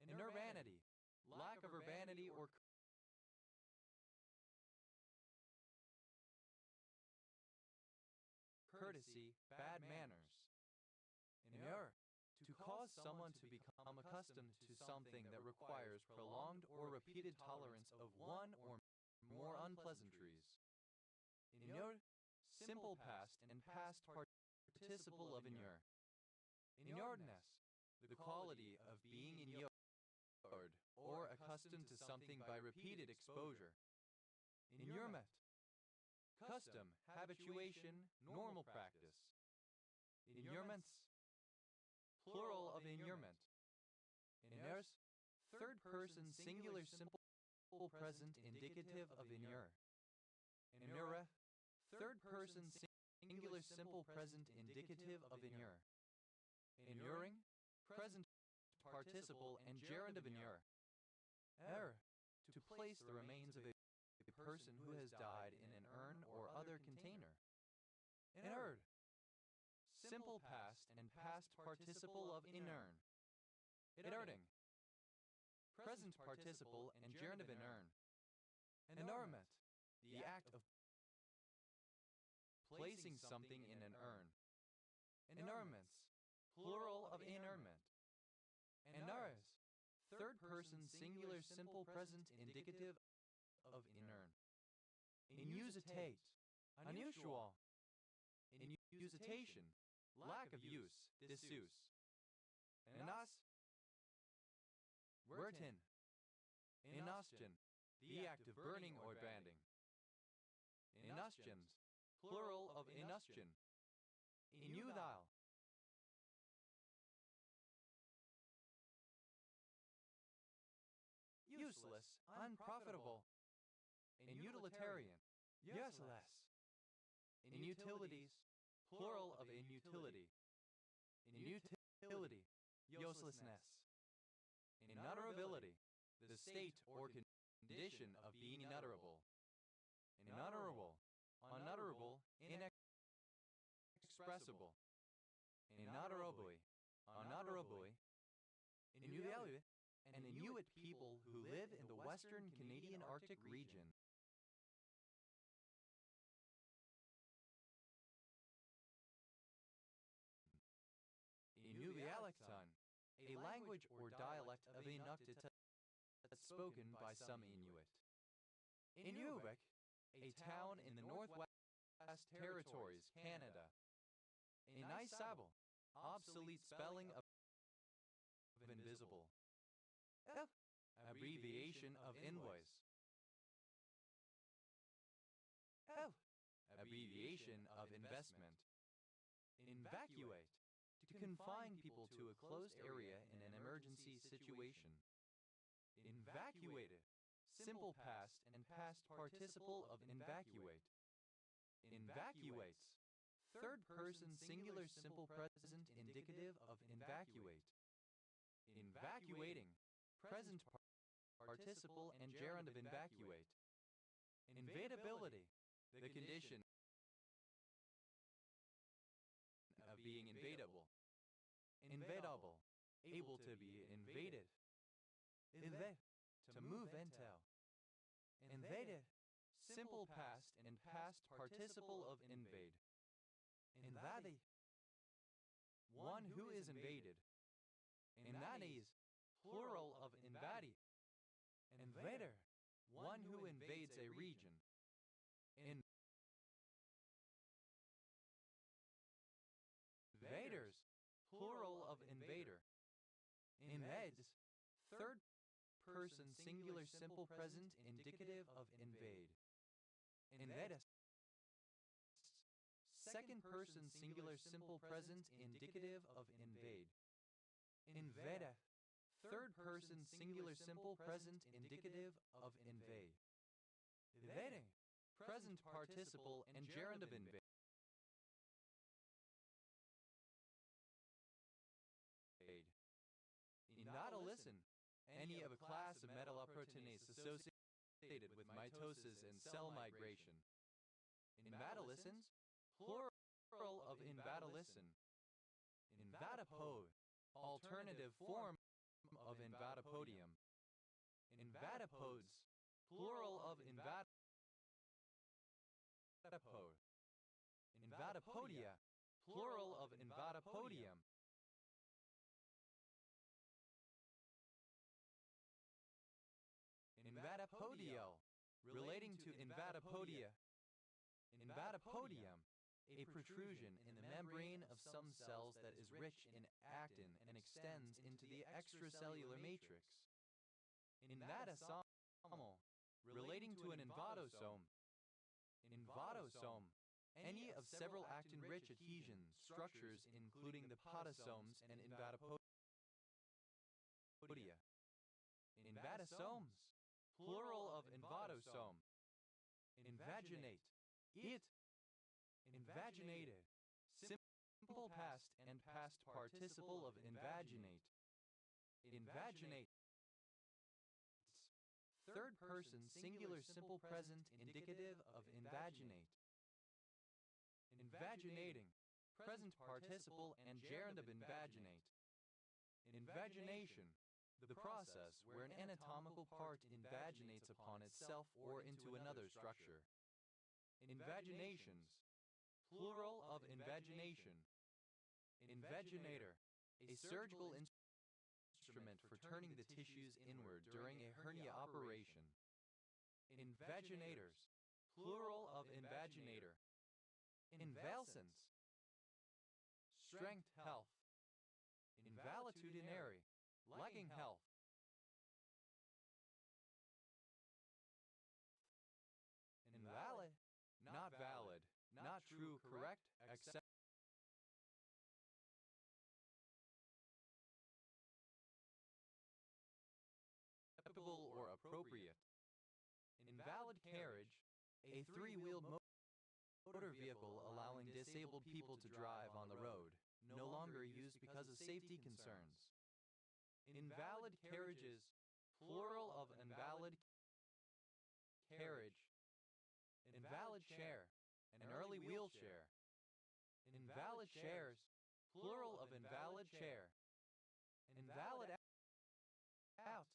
Inurbanity, lack of urbanity or courtesy, bad bad manners. In error, to cause someone to become accustomed to something that requires prolonged or repeated tolerance of one or more unpleasantries. In error, simple past and past participle of inure. Inuredness, the quality of being inured or accustomed to something by repeated exposure. Inurement, custom, habituation, normal practice. Inurements, plural of inurement. Inures, third person singular simple present indicative of inure. Inure, third person singular simple present indicative of inure. Inuring, present participle and gerund of inure. Err, to place the remains of a person who has died in an urn or other container. Inurd, simple past and past participle of inurn. Inurding, present participle and gerund of inurn. Inurement, the act of placing something in an urn. Inurments, plural of inurment. Inures, third person singular simple present indicative of inurn. Inusitate, unusual. Inusitation, lack of use, disuse. Inas, Wertin. Inosgen, the act of burning or branding. Inosgens, plural of inosgen. Inudile, useless, unprofitable. Inutilitarian, useless. Inutilities, plural of inutility. Inutility, uselessness. Inutterability, the state or condition of being inutterable. Inutterable, unutterable, inexpressible. Inutterably, unutterably. Inuvialuit, an Inuit people who live in the western Canadian Arctic region. Inuvialecton, a language or dialect of Inuktitut spoken by some Inuit. Inuvik, a town in the Northwest Territories, Canada. Inaisable, obsolete spelling of invisible. F, abbreviation of invoice. F, abbreviation of investment. Evacuate, to confine people to a closed area in an emergency situation. Evacuated, simple past and past participle of evacuate. Evacuates, third person singular simple present indicative of evacuate. Evacuating, present participle and gerund of evacuate. Invadability, the condition of being invadable. Invadable, able to be invaded. Invade, to move into. Invaded, simple past and past participle of invade. Invadi, one who is invaded. Invades, plural of invadi. Invader, one who invades a region. Invaders, plural of invader. Invades, third person singular simple present indicative of invade. Invadus, second person singular simple present indicative of invade. Invadeth, third person singular simple present indicative of invade. Invading, present participle and gerund of invade. Inautilison, any of a class of metalloproteinases associated with mitosis and cell migration. Invadilisins, plural of invadilicin. Invadipode, alternative form of invadipodium. Invadipodes, plural of invadipode. Invadipodia, plural of invadapodium. Invadapodio, relating to invadapodia. Invadapodium, a protrusion in the membrane of some cells that is rich in actin and extends into the extracellular matrix. Invadasomal, relating to an invadosome. Invadosome, any of several actin-rich adhesion structures including the podosomes and invadapodia. Invadasomes, plural of invadosome. Invaginate, it. Invaginated, simple past and past participle of invaginate. Invaginates, third person singular simple present indicative of invaginate. Invaginating, present participle and gerund of invaginate. Invagination, the process where an anatomical part invaginates upon itself or into another structure. Invaginations, plural of invagination. Invaginator, a surgical instrument for turning the tissues inward during a hernia operation. Invaginators, plural of invaginator. Invalescence, strength, health. Invaletudinary, lacking health. Invalid, not valid, not true, correct, acceptable or appropriate. Invalid carriage, a three-wheeled motor vehicle allowing disabled people to drive on the road, no longer used because of safety concerns. Invalid carriages, plural of invalid carriage. Invalid chair, an early wheelchair. Invalid chairs, plural of invalid chair. Invalid out,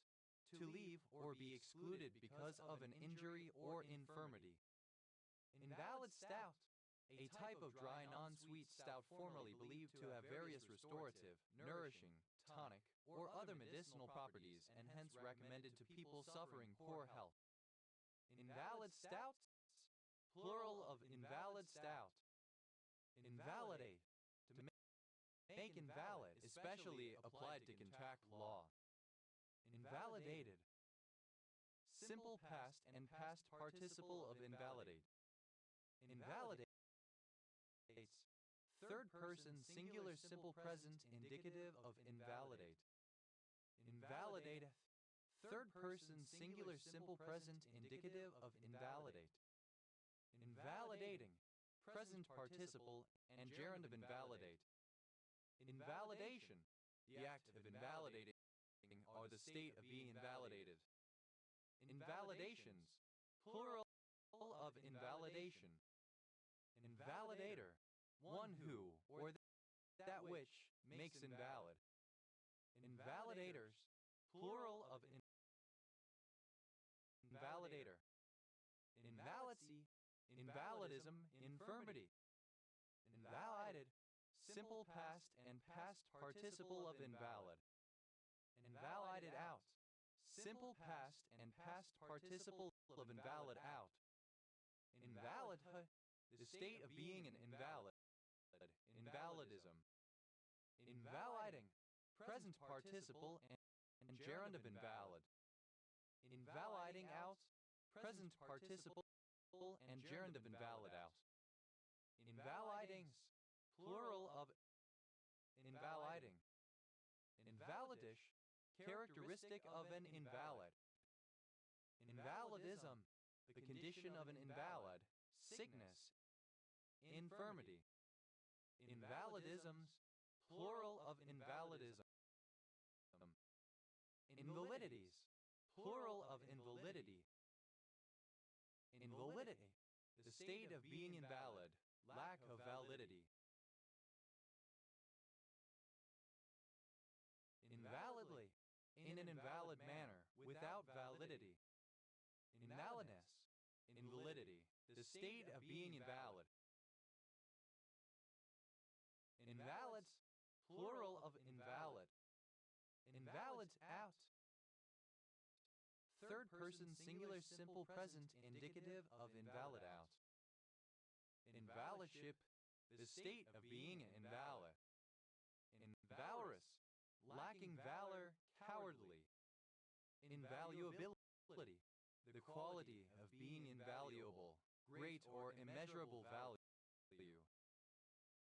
to leave or be excluded because of an injury or infirmity. Invalid stout, a type of dry non-sweet stout formerly believed to have various restorative, nourishing, tonic, or other medicinal properties and hence recommended to people suffering poor health. Invalid stouts, plural of invalid stout. Invalidate, to make invalid, especially applied to contract law. Invalidated, simple past and past participle of invalidate. Invalidates, third person singular simple present indicative of invalidate. Invalidateth, third person singular simple present indicative of invalidate. Invalidating, present participle and gerund of invalidate. Invalidation, the act of invalidating or the state of being invalidated. Invalidations, plural of invalidation. Invalidator, one who, or that which, makes invalid. Invalidators, plural of invalidator. Invalidity, invalidism, infirmity. Invalided, simple past and past participle of invalid. Invalided out, simple past and past participle of invalid out. Invalid, the state of being an invalid. Invalidism. Invaliding, present participle and gerund of invalid. Invaliding out, present participle and gerund of invalid out. Invalidings, plural of invaliding. Invalidish, characteristic of an invalid. Invalidism, the condition of an invalid, sickness, infirmity. Invalidisms, plural of invalidism. Invalidities, plural of invalidity. Invalidity, the state of being invalid, lack of validity. Invalidly, in an invalid manner, without validity. Invalidness, invalidity, the state of being invalid. of invalid. Invalids out. Third person singular simple present indicative of invalid out. Invalidship, the state of being invalid. Invalorous, lacking valor, cowardly. Invaluability, the quality of being invaluable, great or immeasurable value.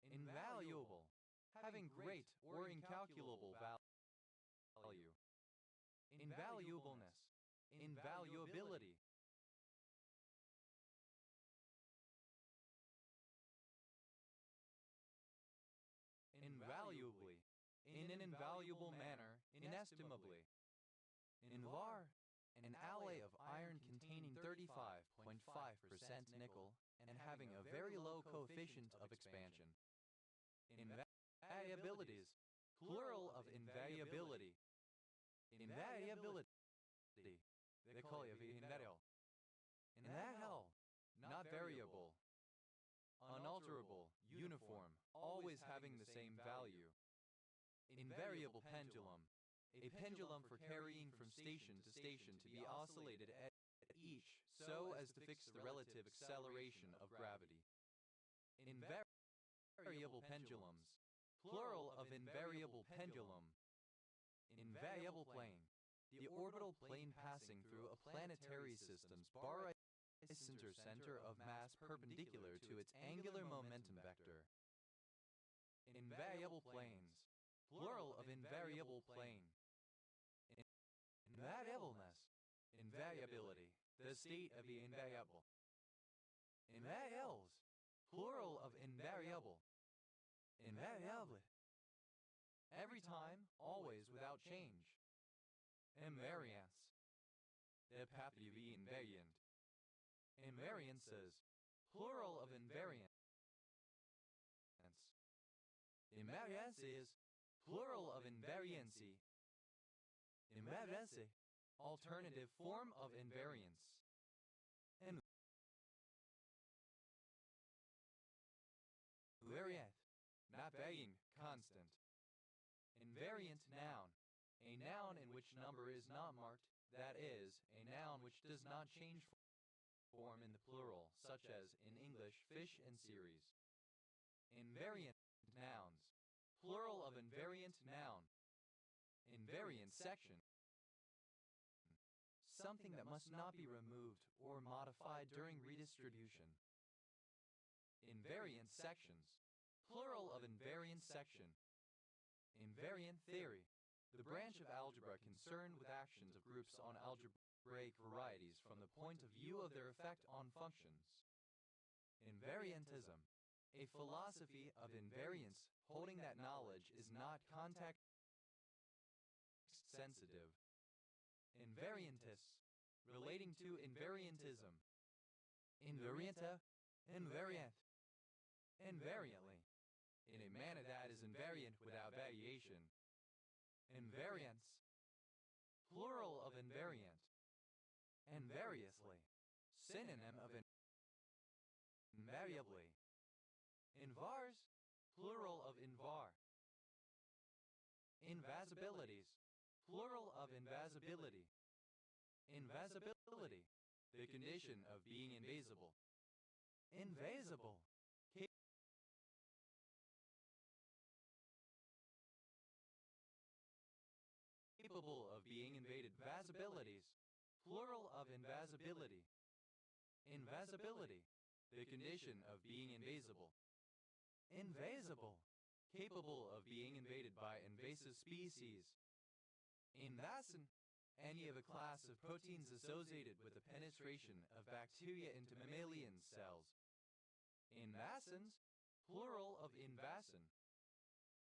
Invaluable, having great or incalculable value. Invaluableness, invaluability. Invaluably, in an invaluable manner, inestimably. Invar, an alloy of iron containing 35.5% nickel and having a very low coefficient of expansion. Invariabilities, plural of invariability. Invariability, the quality of invariable. Invariable, not variable. Unalterable, uniform, always having the same value. Invariable pendulum, a pendulum for carrying from station to station to be oscillated at each so as to fix the relative acceleration of gravity. Invariable pendulums, plural of invariable pendulum. Invariable plane, the orbital plane passing through a planetary system's center of mass perpendicular to its angular momentum vector. Invariable planes, plural of invariable plane. Invariableness, invariability, the state of the invariable. Invariables, plural of invariable. Invariable, every time, always, without change. Invariance, the path of the invariant. Invariances, plural of invariance. Invariances, plural of invariancy. Invariance, alternative form of invariance. Invariant, not varying, constant. Invariant noun, a noun in which number is not marked, that is, a noun which does not change form in the plural, such as, in English, fish and series. Invariant nouns, plural of invariant noun. Invariant section, something that must not be removed or modified during redistribution. Invariant sections, plural of invariant section. Invariant theory, the branch of algebra concerned with actions of groups on algebraic varieties from the point of view of their effect on functions. Invariantism, a philosophy of invariance holding that knowledge is not context sensitive. Invariantis, relating to invariantism. Invarianta, invariant. Invariantly, in a manner that is invariant without variation. Invariance, plural of invariant. Invariously, synonym of invariably. Invars, plural of invar. Invasibilities, plural of invasibility. Invasibility, the condition of being invisible. Invasible, capable of being invaded. Invasibilities, plural of invasibility. Invasibility, the condition of being invasible. Invasible, capable of being invaded by invasive species. Invasin, any of a class of proteins associated with the penetration of bacteria into mammalian cells. Invasins, plural of invasin.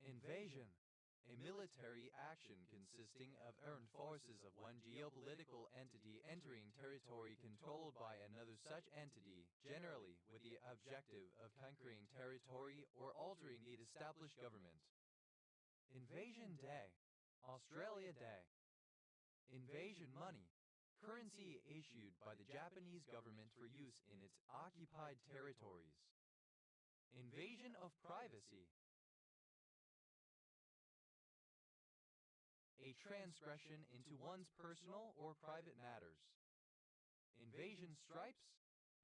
Invasion, a military action consisting of armed forces of one geopolitical entity entering territory controlled by another such entity, generally with the objective of conquering territory or altering the established government. Invasion Day, Australia Day. Invasion money, currency issued by the Japanese government for use in its occupied territories. Invasion of privacy, a transgression into one's personal or private matters. Invasion stripes,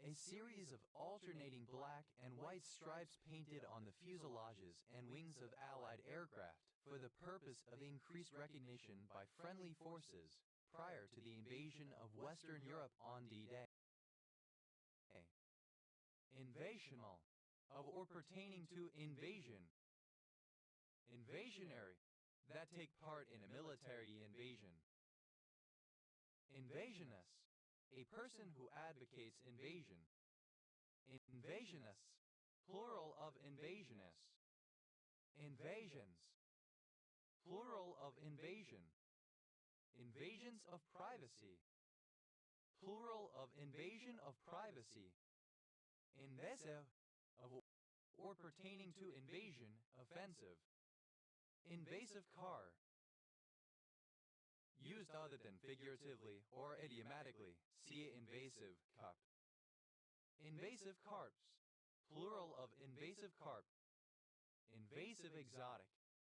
a series of alternating black and white stripes painted on the fuselages and wings of Allied aircraft for the purpose of increased recognition by friendly forces prior to the invasion of Western Europe on D-Day. Invasional, of or pertaining to invasion. Invasionary, that take part in a military invasion. Invasionist, a person who advocates invasion. Invasionists, plural of invasionists. Invasions, plural of invasion. Invasions of privacy, plural of invasion of privacy. Invasive, of or pertaining to invasion, offensive. Invasive car, used other than figuratively or idiomatically, see invasive cup. Invasive carps, plural of invasive carp. Invasive exotic,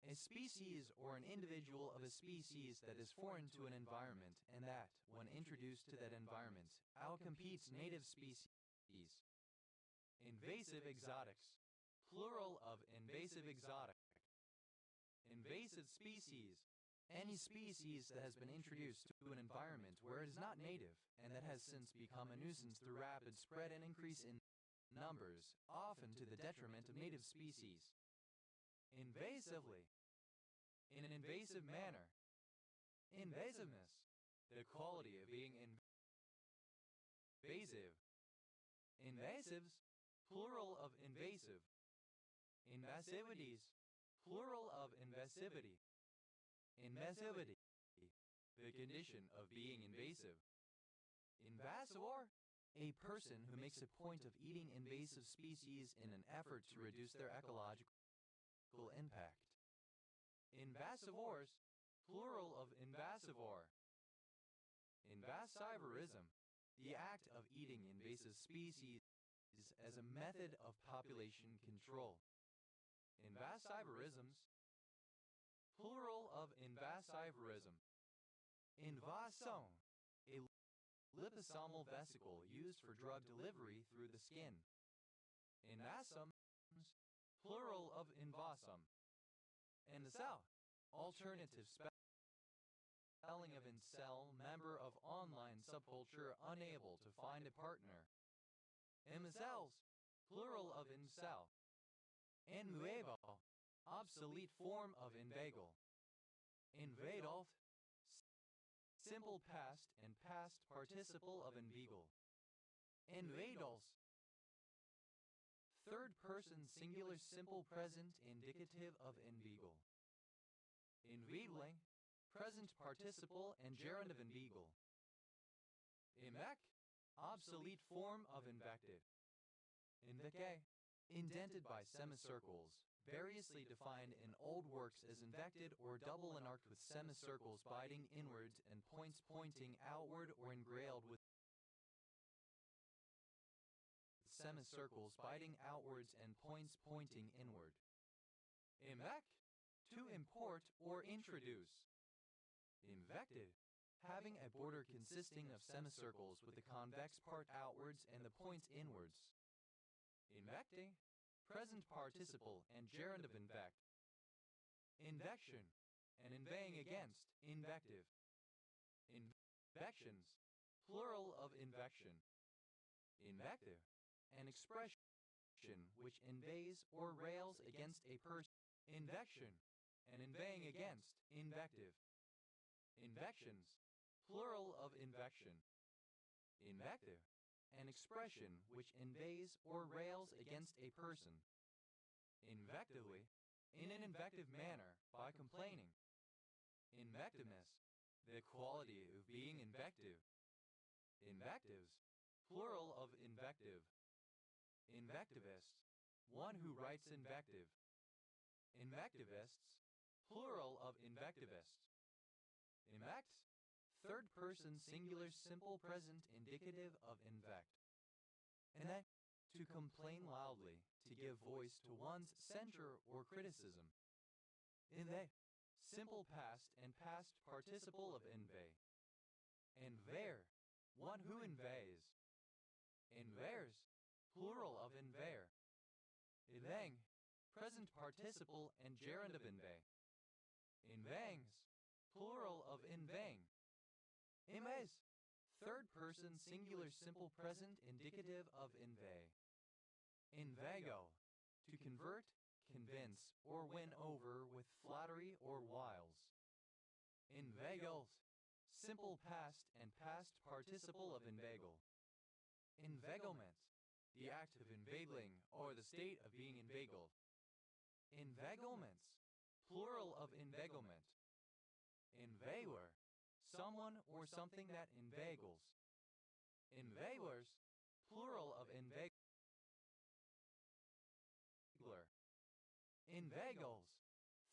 a species or an individual of a species that is foreign to an environment and that, when introduced to that environment, outcompetes native species. Invasive exotics, plural of invasive exotic. Invasive species, any species that has been introduced to an environment where it is not native and that has since become a nuisance through rapid spread and increase in numbers, often to the detriment of native species. Invasively, in an invasive manner. Invasiveness, the quality of being invasive. Invasives, plural of invasive. Invasivities, plural of invasivity. Invasivity, the condition of being invasive. Invasor, a person who makes a point of eating invasive species in an effort to reduce their ecological impact. Invasivores, plural of invasivore. Invasivorism, the act of eating invasive species as a method of population control. Invasivorisms, plural of invasivorism. Invason, a liposomal vesicle used for drug delivery through the skin. Invasums, plural of invasum. Incel, alternative spelling of incel, member of online subculture unable to find a partner. Incels, plural of incel. Innuevo, obsolete form of inveigle. Invadolf, simple past and past participle of inveigle. Invadols, third person singular simple present indicative of inveigle. Inveigling, present participle and gerund of inveigle. Imec, obsolete form of invective. Invecay, indented by semicircles, variously defined in old works as invected or double and arced with semicircles biting inwards and points pointing outward or engrailed with semicircles biting outwards and points pointing inward. Imec, to import or introduce. Invective, having a border consisting of semicircles with the convex part outwards and the points inwards. Invecting, present participle and gerund of invect. Invection, and inveighing against, invective. Invections, plural of invection. Invective, an expression which inveighs or rails against a person. Invection, and inveighing against, invective. Invections, plural of invection. Invective, an expression which inveighs or rails against a person. Invectively, in an invective manner, by complaining. Invectiveness, the quality of being invective. Invectives, plural of invective. Invectivist, one who writes invective. Invectivists, plural of invectivist. Invect, third person singular simple present indicative of invect. And that, to complain loudly, to give voice to one's censure or criticism. In they, simple past and past participle of inveigh. Inveigher, one who inveighs. Inveighers, plural of inveigher. Inveighing, present participle and gerund of inveigh. Inveighings, plural of inveighing. Inveighs, third person singular simple present indicative of inveigh. Inveigo, to convert, convince, or win over with flattery or wiles. Inveigles, simple past and past participle of inveigle. Inveiglement, the act of inveigling or the state of being inveigled. Inveiglements, plural of inveiglement. Inveigler, someone or something that inveigles. Inveiglers, plural of inveigler. Inveigles,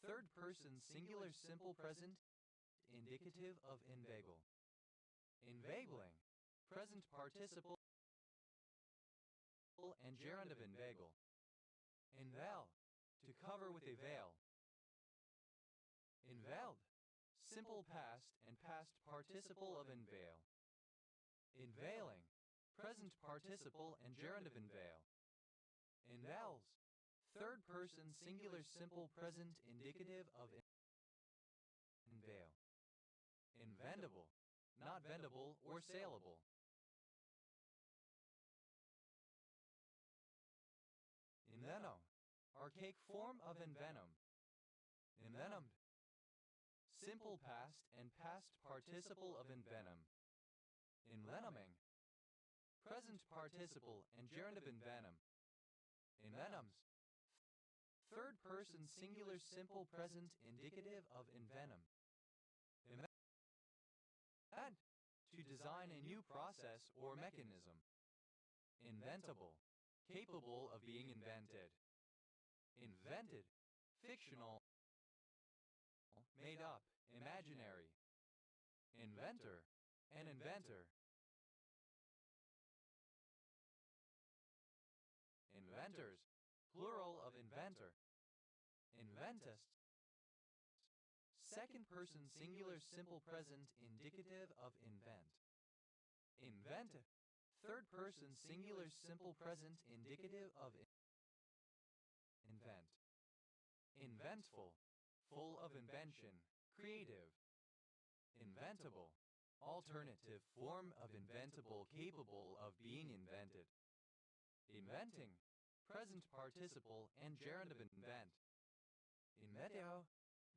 third person singular simple present indicative of inveigle. Inveigling, present participle and gerund of inveigle. Inveil, to cover with a veil. Inveiled, simple past and past participle of inveil. Inveiling, present participle and gerund of inveil. Inveils, third person singular simple present indicative of inveil. Inventable, not vendable or saleable. Inveno, archaic form of envenom. Envenomed, simple past and past participle of envenom. Envenoming, present participle and gerund of envenom. Envenoms, third person singular simple present indicative of envenom. Invent, to design a new process or mechanism. Inventable, capable of being invented. Invented, fictional, made up, imaginary. Inventor, an inventor. Inventors, plural of inventor. Inventists, second person singular simple present indicative of invent. Inventive, third person singular simple present indicative of invent. Inventful, full of invention, creative. Inventable, alternative form of inventable capable of being invented. Inventing, present participle and gerund of invent. Inmeteo,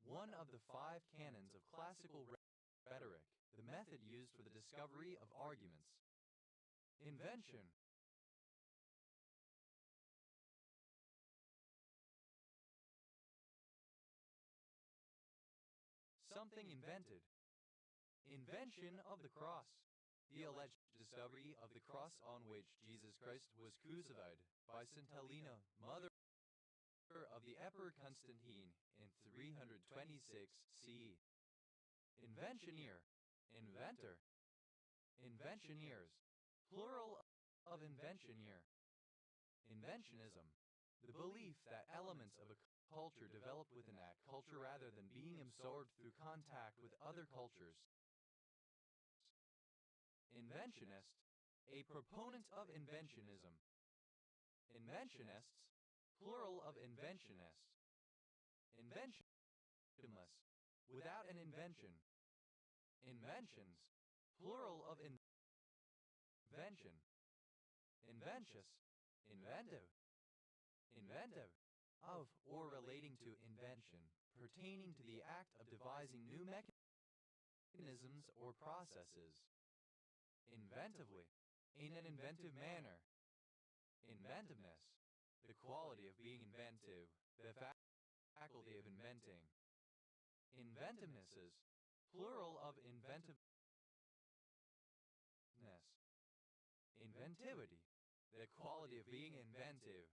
one of the 5 canons of classical rhetoric, the method used for the discovery of arguments. Invention, something invented. Invention of the cross, the alleged discovery of the cross on which Jesus Christ was crucified by St. Helena, mother of the Emperor Constantine, in 326 CE. Inventioneer, inventor. Inventioneers, plural of inventioneer. Inventionism, the belief that elements of a culture developed within that culture rather than being absorbed through contact with other cultures. Inventionist, a proponent of inventionism. Inventionists, plural of inventionists. Inventionless, without an invention. Inventions, plural of invention. Inventious, inventive. Inventive, of or relating to invention, pertaining to the act of devising new mechanisms or processes. Inventively, in an inventive manner. Inventiveness, the quality of being inventive, the faculty of inventing. Inventivenesses, plural of inventiveness. Inventivity, the quality of being inventive.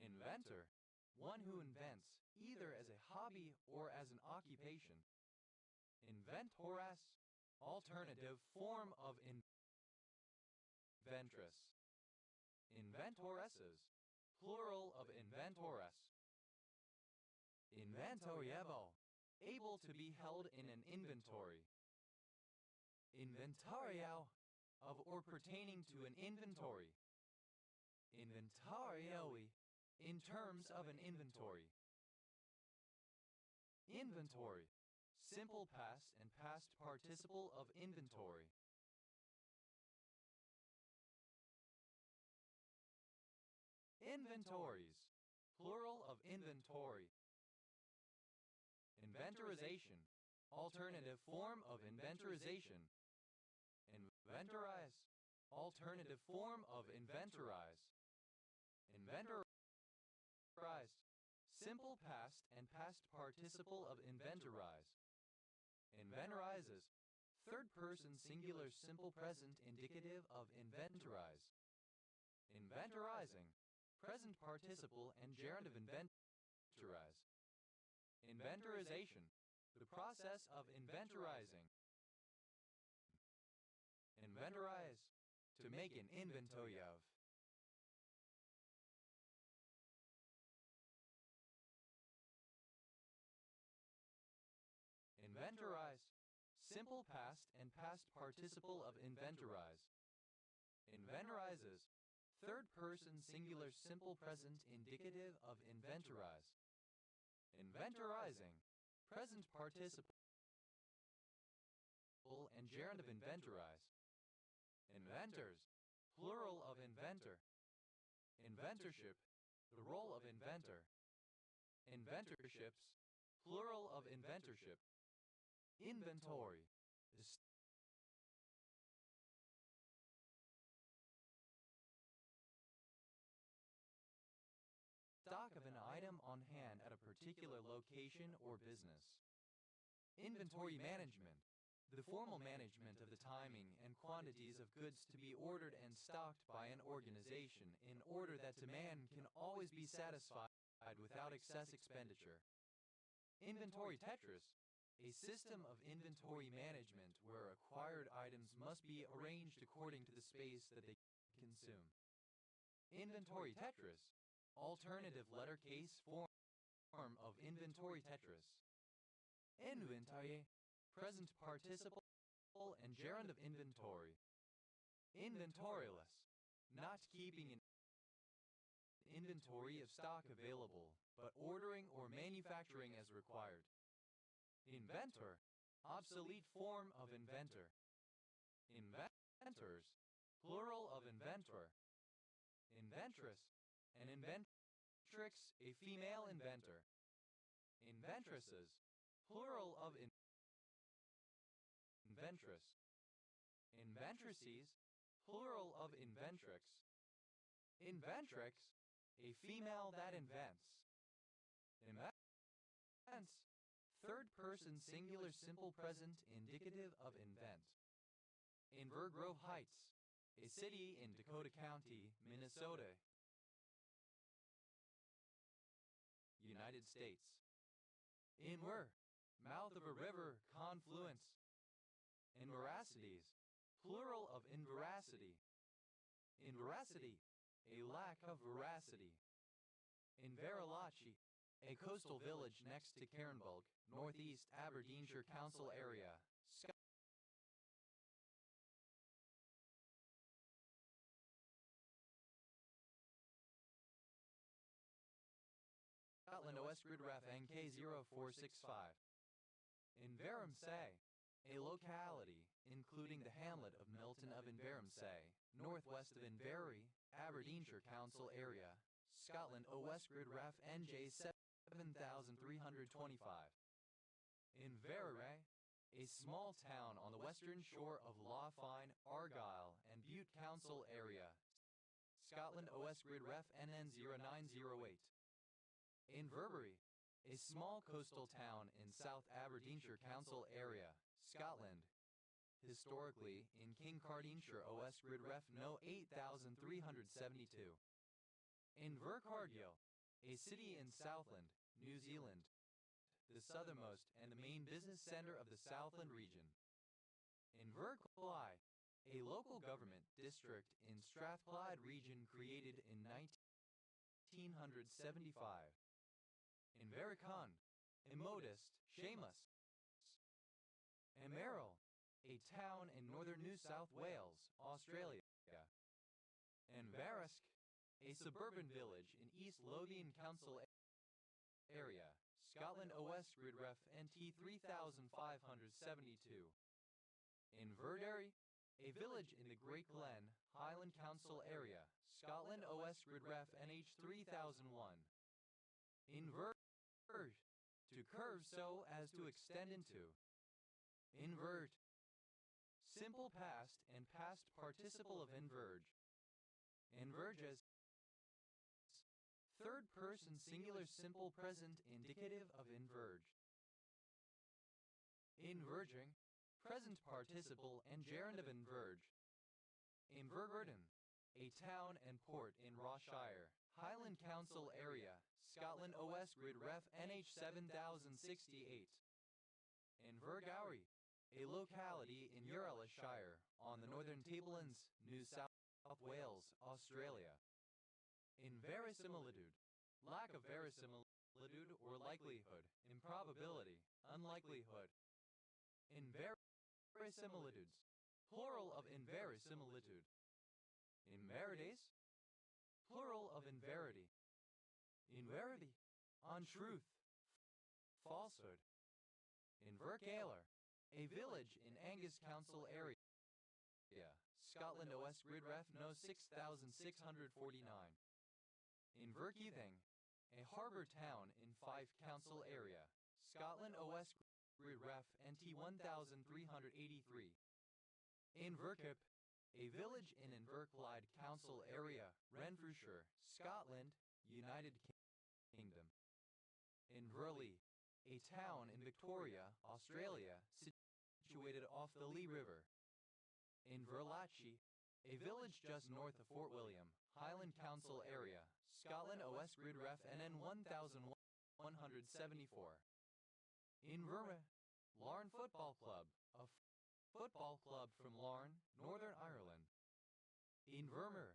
Inventor, one who invents, either as a hobby or as an occupation. Inventores, alternative form of inventress. Inventoresses, plural of inventores. Inventoievo, able to be held in an inventory. Inventario, of or pertaining to an inventory. Inventarioi, in terms of an inventory. Inventory, simple past and past participle of inventory. Inventories, plural of inventory. Inventorization, alternative form of inventorization. Inventorize, alternative form of inventorize. Inventorized, simple past and past participle of inventorize. Inventorizes, third person singular simple present indicative of inventorize. Inventorizing, present participle and gerund of inventorize. Inventorization, the process of inventorizing. Inventorize, to make an inventory of. Inventorize, simple past and past participle of inventorize. Inventorizes, third person singular simple present indicative of inventorize. Inventorizing, present participle and gerund of inventorize. Inventors, plural of inventor. Inventorship, the role of inventor. Inventorships, plural of inventorship. Inventory, the stock of an item on hand at a particular location or business. Inventory management, the formal management of the timing and quantities of goods to be ordered and stocked by an organization in order that demand can always be satisfied without excess expenditure. Inventory Tetris, a system of inventory management where acquired items must be arranged according to the space that they consume. Inventory Tetris, alternative letter case form of inventory Tetris. Inventarie, present participle and gerund of inventory. Inventoryless, not keeping an inventory of stock available, but ordering or manufacturing as required. Inventor, obsolete form of inventor. Inventors, plural of inventor. Inventress, an inventrix, a female inventor. Inventresses, plural of inventress. Inventresses, plural of inventrix. Inventrix, a female that invents. Invents, third person singular simple present indicative of invent. Inver Grove Heights, a city in Dakota County, Minnesota, United States. Inwer, mouth of a river, confluence. Inveracities, plural of inveracity. Inveracity, a lack of veracity. Inveralachi, a coastal village next to Cairnbulk, northeast Aberdeenshire Council area, Scotland. OS Gridraf NK0465. Inverumsay, a locality, including the hamlet of Milton of Inverumsay, northwest of Inverie, Aberdeenshire Council area, Scotland. OS Gridraf NJ 7325. Inverare, a small town on the western shore of Lough Fyne, Argyll, and Bute Council area, Scotland. OS Gridref NN 0908. Inverbury, a small coastal town in South Aberdeenshire Council area, Scotland. Historically, in Kincardineshire. OS Gridref No 8372. Invercargill, a city in Southland, New Zealand, the southernmost and the main business center of the Southland region. Inverclyde, a local government district in Strathclyde region created in 1975. Invericund, a modest, Shamus. Emerald, a town in northern New South Wales, Australia. Inverusk, a suburban village in East Lothian Council area, Scotland OS Grid Ref NT 3572. Inverderry, a village in the Great Glen, Highland Council area, Scotland OS Grid Ref NH 3001. Inverge, to curve so as to extend into. Invert, simple past and past participle of inverge. Inverges, third person singular simple present indicative of inverge. Inverging, present participle and gerund of inverge. Invergordon, a town and port in Ross-shire, Highland Council area, Scotland OS Grid Ref NH 7068. Invergowrie, a locality in Urala-shire, on the Northern Tablelands, New South Wales, Australia. Inverisimilitude, lack of verisimilitude or likelihood, improbability, unlikelihood. Inverisimilitudes, plural of inverisimilitude. Inverides, plural of inverity. Inverity, untruth, falsehood. Invergaler, a village in Angus Council area, Scotland OS Grid Ref No 6649. Inverkeithing, a harbour town in Fife Council area, Scotland OS Grid Ref NT 1383. Inverkip, a village in Inverclyde Council area, Renfrewshire, Scotland, United Kingdom. Inverleigh, a town in Victoria, Australia, situated off the Lee River. Inverlachie, a village just north of Fort William, Highland Council area, Scotland OS Grid Ref NN 1174. Inverme, Larne Football Club, a football club from Larne, Northern Ireland. Invermer,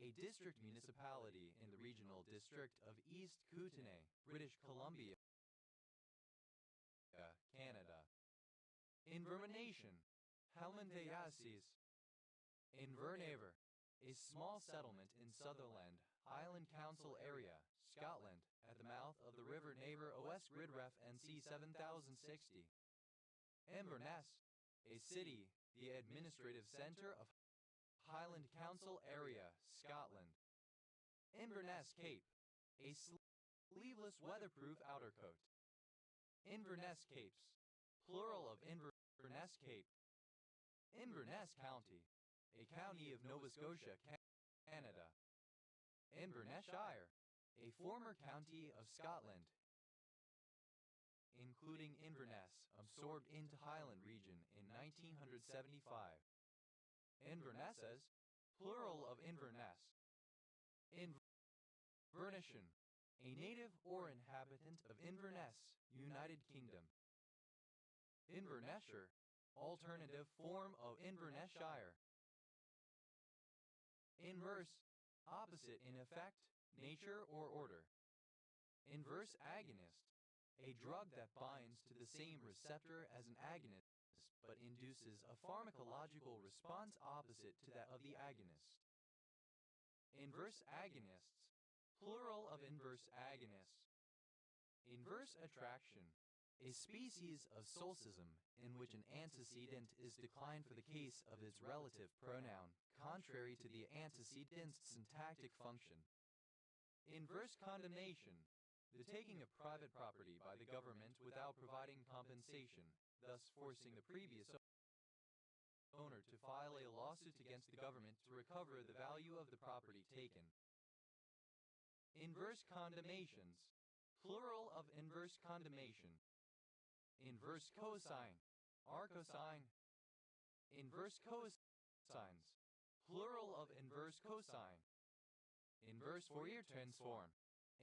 a district municipality in the regional district of East Kootenay, British Columbia, Canada. Invermination, Helmanthayasis. Invernaver, a small settlement in Sutherland, Highland Council area, Scotland, at the mouth of the River Naver OS Grid Ref NC 7060. Inverness, a city, the administrative centre of Highland Council area, Scotland. Inverness Cape, a sleeveless weatherproof outercoat. Inverness Capes, plural of Inverness Cape. Inverness County, a county of Nova Scotia, Canada. Inverness-shire, a former county of Scotland, including Inverness, absorbed into Highland region in 1975. Invernesses, plural of Inverness. Invernessian, a native or inhabitant of Inverness, United Kingdom. Invernessshire, alternative form of Inverness-shire. Inverse, opposite in effect, nature or order. Inverse agonist, a drug that binds to the same receptor as an agonist but induces a pharmacological response opposite to that of the agonist. Inverse agonists, plural of inverse agonists. Inverse attraction, a species of solipsism in which an antecedent is declined for the case of its relative pronoun, contrary to the antecedent's syntactic function. Inverse condemnation, the taking of private property by the government without providing compensation, thus forcing the previous owner to file a lawsuit against the government to recover the value of the property taken. Inverse condemnations, plural of inverse condemnation. Inverse cosine, arcosine. Inverse cosines, plural of inverse cosine. Inverse Fourier transform,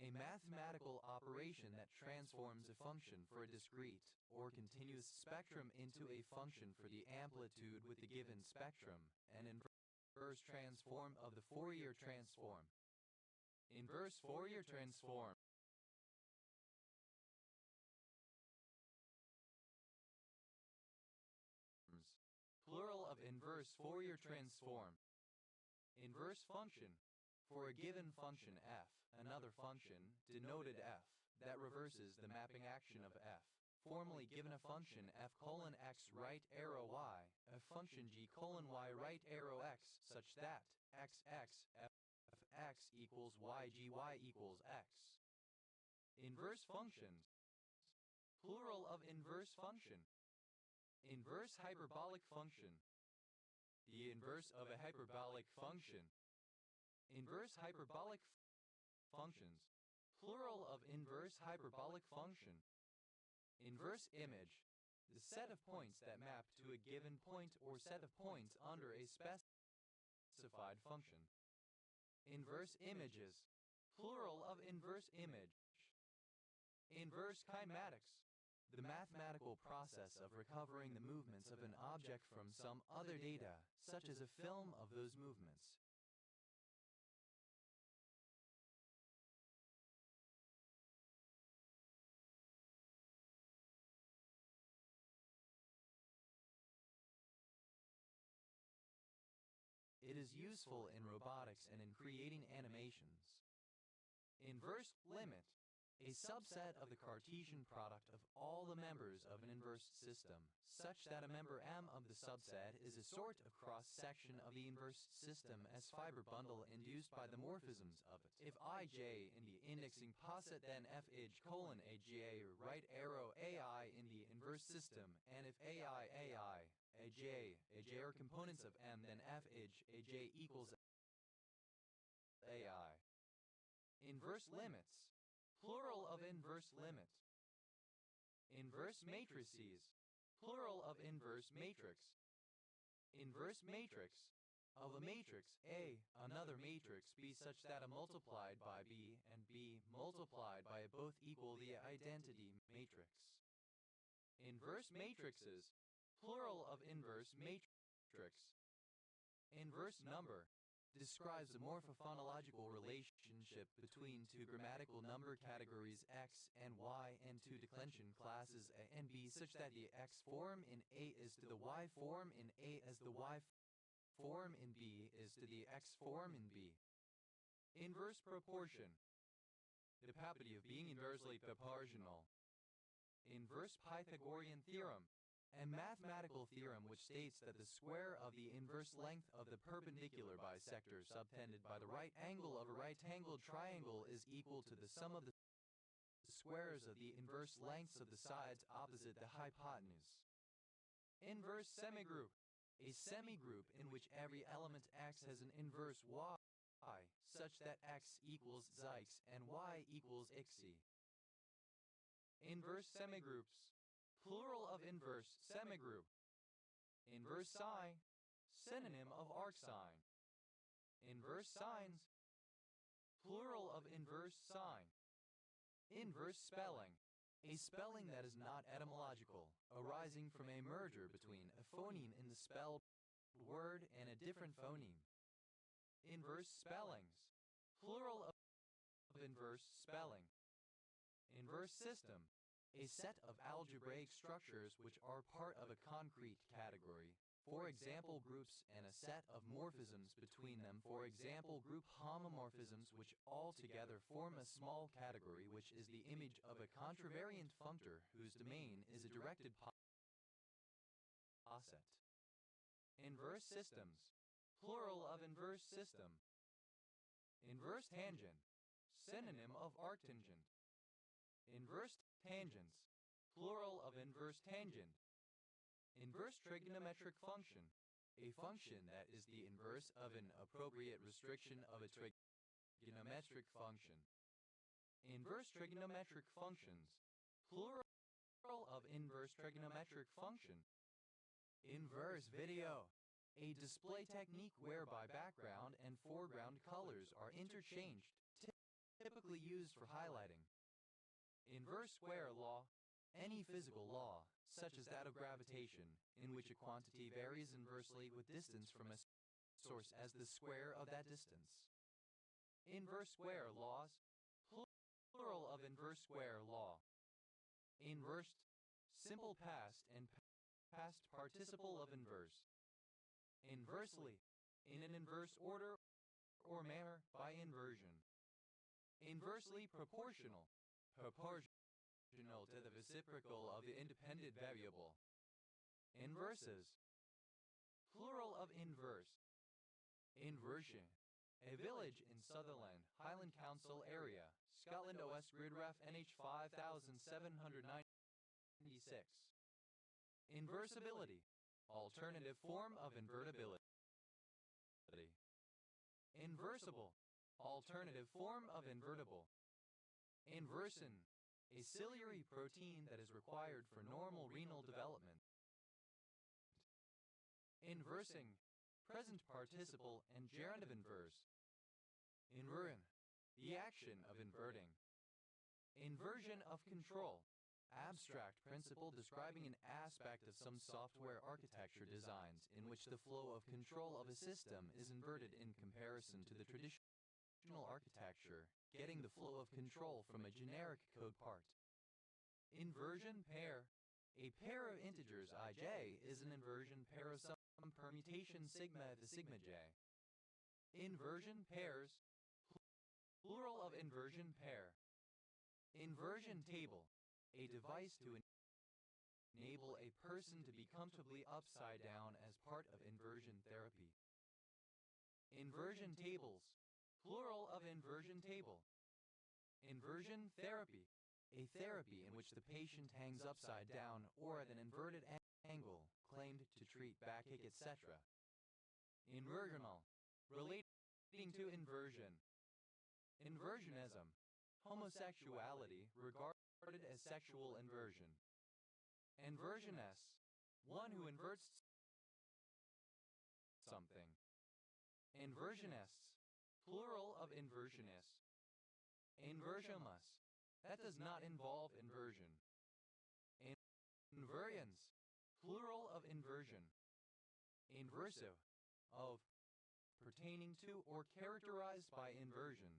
a mathematical operation that transforms a function for a discrete or continuous spectrum into a function for the amplitude with the given spectrum, an inverse transform of the Fourier transform. Inverse Fourier transform inverse Fourier transform. Inverse function. For a given function f, another function, denoted f, that reverses the mapping action of f, formally given a function f colon x right arrow y, a function g colon y right arrow x, such that x f x equals y g y equals x. Inverse functions. Plural of inverse function. Inverse hyperbolic function. The inverse of a hyperbolic function. Inverse hyperbolic functions. Plural of inverse hyperbolic function. Inverse image. The set of points that map to a given point or set of points under a specified function. Inverse images. Plural of inverse image. Inverse kinematics. The mathematical process of recovering the movements of an object from some other data, such as a film of those movements. It is useful in robotics and in creating animations. Inverse limit. A subset of the Cartesian product of all the members of an inverse system, such that a member M of the subset is a sort of cross-section of the inverse system as fiber bundle induced by the morphisms of it. If ij in the indexing poset, then fij colon aj right arrow ai in the inverse system, and if ai aj are components of M, then fij aj equals ai. Inverse limits. Plural of inverse limit. Inverse matrices. Plural of inverse matrix. Inverse matrix. Of a matrix A, another matrix B such that A multiplied by B and B multiplied by A both equal the identity matrix. Inverse matrices. Plural of inverse matrix. Inverse number. Describes the morphophonological relationship between two grammatical number categories x and y and two declension classes A and B such that the x form in A is to the y form in A as the y form in B is to the x form in B. Inverse proportion. The property of being inversely proportional. Inverse Pythagorean theorem. A mathematical theorem which states that the square of the inverse length of the perpendicular bisector subtended by the right angle of a right-angled triangle is equal to the sum of the squares of the inverse lengths of the sides opposite the hypotenuse. Inverse semigroup. A semigroup in which every element x has an inverse y, such that x equals x and y equals xy. Inverse semigroups. Plural of inverse semigroup. Inverse psi. Synonym of arcsine. Inverse sines. Plural of inverse sine. Inverse spelling. A spelling that is not etymological, arising from a merger between a phoneme in the spelled word and a different phoneme. Inverse spellings. Plural of inverse spelling. Inverse system. A set of algebraic structures which are part of a concrete category, for example groups, and a set of morphisms between them, for example group homomorphisms, which all together form a small category which is the image of a contravariant functor whose domain is a directed poset. Inverse systems. Plural of inverse system. Inverse tangent. Synonym of arctangent. Inverse tangents. Plural of inverse tangent. Inverse trigonometric function. A function that is the inverse of an appropriate restriction of a trigonometric function. Inverse trigonometric functions. Plural of inverse trigonometric function. Inverse video. A display technique whereby background and foreground colors are interchanged, typically used for highlighting. Inverse square law. Any physical law, such as that of gravitation, in which a quantity varies inversely with distance from a source as the square of that distance. Inverse square laws. Plural of inverse square law. Inversed. Simple past and past participle of inverse. Inversely, in an inverse order or manner by inversion. Inversely proportional, proportional to the reciprocal of the independent variable. Inverses. Plural of inverse. Inversion. A village in Sutherland, Highland Council area, Scotland OS Grid Ref NH 5796. Inversibility. Alternative form of invertibility. Inversible. Alternative form of invertible. Inversin. A ciliary protein that is required for normal renal development. Inversing. Present participle and gerund of inverse. Inverin. The action of inverting. Inversion of control. Abstract principle describing an aspect of some software architecture designs in which the flow of control of a system is inverted in comparison to the traditional architecture, getting the flow of control from a generic code part. Inversion pair. A pair of integers ij is an inversion pair of some permutation sigma to sigma j. Inversion pairs. Plural of inversion pair. Inversion table. A device to enable a person to be comfortably upside down as part of inversion therapy. Inversion tables. Plural of inversion table. Inversion therapy. A therapy in which the patient hangs upside down or at an inverted angle, claimed to treat backache, etc. Inversional. Relating to inversion. Inversionism. Homosexuality regarded as sexual inversion. Inversioness. One who inverts something. Inversionists. Plural of inversionists. Inversiomus. That does not involve inversion. Invariance. Plural of inversion. Inversive. Of. Pertaining to or characterized by inversion.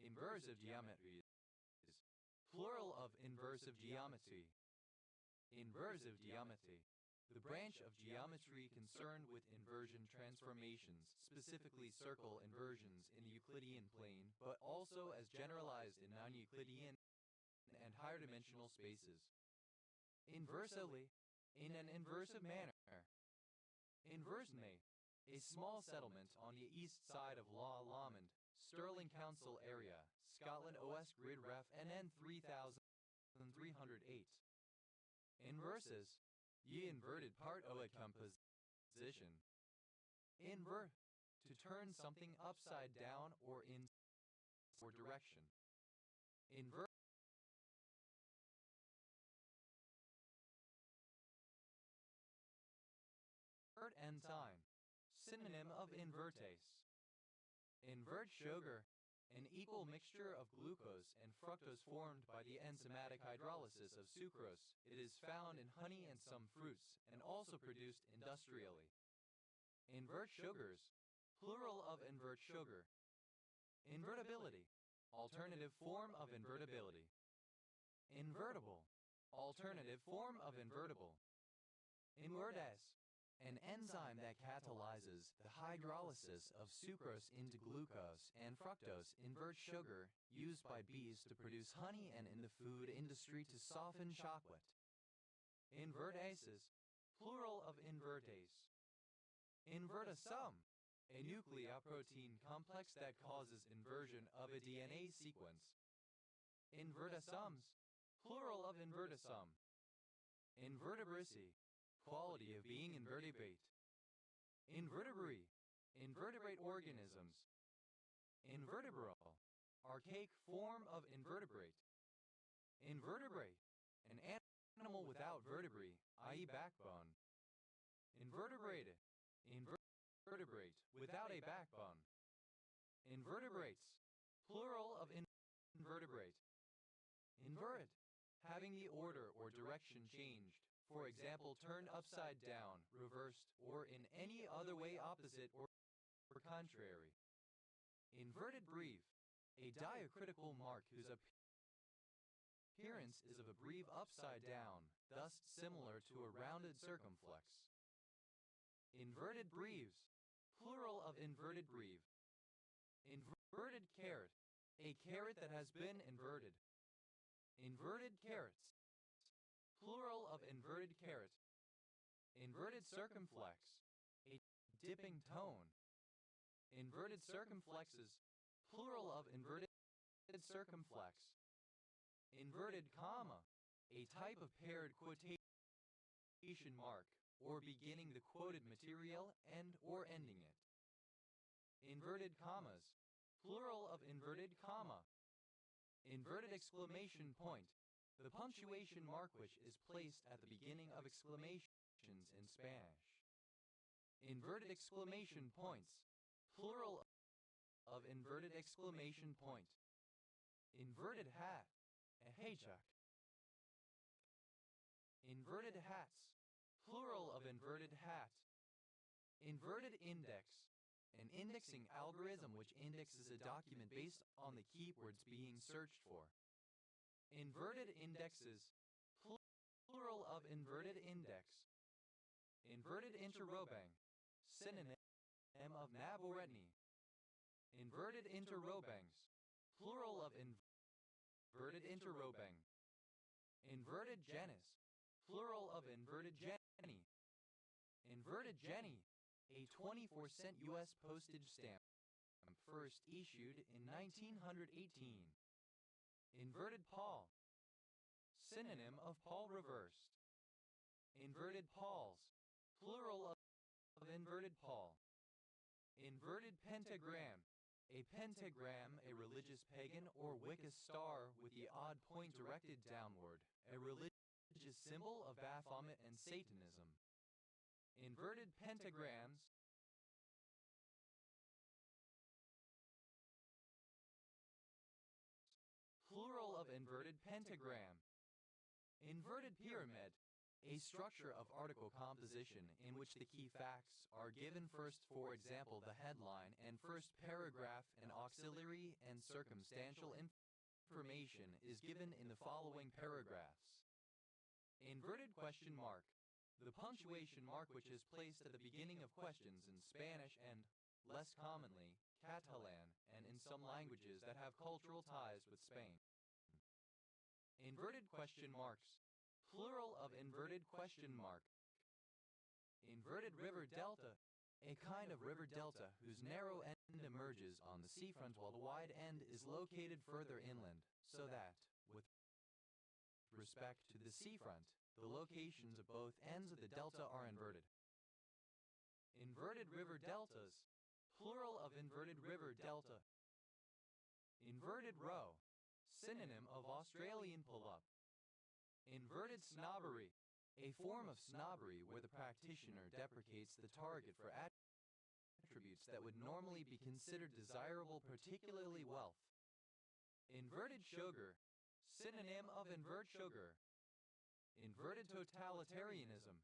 Inversive geometries. Plural of inversive geometry. Inversive geometry. The branch of geometry concerned with inversion transformations, specifically circle inversions in the Euclidean plane, but also as generalized in non-Euclidean and higher dimensional spaces. Inversely, in an inversive manner. Inversme. A small settlement on the east side of Loch Lomond, Stirling Council area, Scotland OS Grid Ref NN 3308. Inverses. Ye inverted part o a composition. Invert. To turn something upside down or in or direction. Invert. Enzyme. Synonym of invertase. Invert sugar. An equal mixture of glucose and fructose formed by the enzymatic hydrolysis of sucrose. It is found in honey and some fruits, and also produced industrially. Invert sugars. Plural of invert sugar. Invertibility. Alternative form of invertibility. Invertible. Alternative form of invertible. Invertase. An enzyme that catalyzes the hydrolysis of sucrose into glucose and fructose, invert sugar, used by bees to produce honey and in the food industry to soften chocolate. Invertases. Plural of invertase. Invertisome. A nucleoprotein complex that causes inversion of a DNA sequence. Invertisomes. Plural of invertisome. Invertebracy. Quality of being invertebrate. Invertebrate. Invertebrate organisms. Invertebral. Archaic form of invertebrate. Invertebrate. An animal without vertebrae, i.e. backbone. Invertebrated. Invertebrate. Without a backbone. Invertebrates. Plural of invertebrate. Invert. Having the order or direction changed. For example, turned upside down, reversed, or in any other way opposite or contrary. Inverted breve. A diacritical mark whose appearance is of a breve upside down, thus similar to a rounded circumflex. Inverted breaves, plural of inverted breve. Inverted caret, a caret that has been inverted. Inverted carets, plural of inverted caret. Inverted circumflex, a dipping tone. Inverted circumflexes, plural of inverted circumflex. Inverted comma, a type of paired quotation mark, or beginning the quoted material and or ending it. Inverted commas, plural of inverted comma. Inverted exclamation point, the punctuation mark which is placed at the beginning of exclamations in Spanish. Inverted exclamation points, plural of inverted exclamation point. Inverted hat, a haychuck. Inverted hats, plural of inverted hat. Inverted index, an indexing algorithm which indexes a document based on the keywords being searched for. Inverted indexes, plural of inverted index. Inverted interrobang, synonym of naboretny. Inverted interrobangs, plural of inverted interrobang. Inverted genus, plural of inverted jenny. Inverted jenny, a 24-cent U.S. postage stamp, first issued in 1918. Inverted Paul, synonym of Paul reversed. Inverted Pauls, plural of inverted Paul. Inverted pentagram, a pentagram, a religious pagan or Wicca star with the odd point directed downward, a religious symbol of Baphomet and Satanism. Inverted pentagrams, plural of inverted pentagram. Inverted pyramid, a structure of article composition in which the key facts are given first, for example, the headline, and first paragraph, and auxiliary and circumstantial information is given in the following paragraphs. Inverted question mark, the punctuation mark which is placed at the beginning of questions in Spanish and, less commonly, Catalan, and in some languages that have cultural ties with Spain. Inverted question marks, plural of inverted question mark. Inverted river delta, a kind of river delta whose narrow end emerges on the seafront while the wide end is located further inland, so that, with respect to the seafront, the locations of both ends of the delta are inverted. Inverted river deltas, plural of inverted river delta. Inverted row, synonym of Australian pull-up. Inverted snobbery, a form of snobbery where the practitioner deprecates the target for attributes that would normally be considered desirable, particularly wealth. Inverted sugar, synonym of invert sugar. Inverted totalitarianism,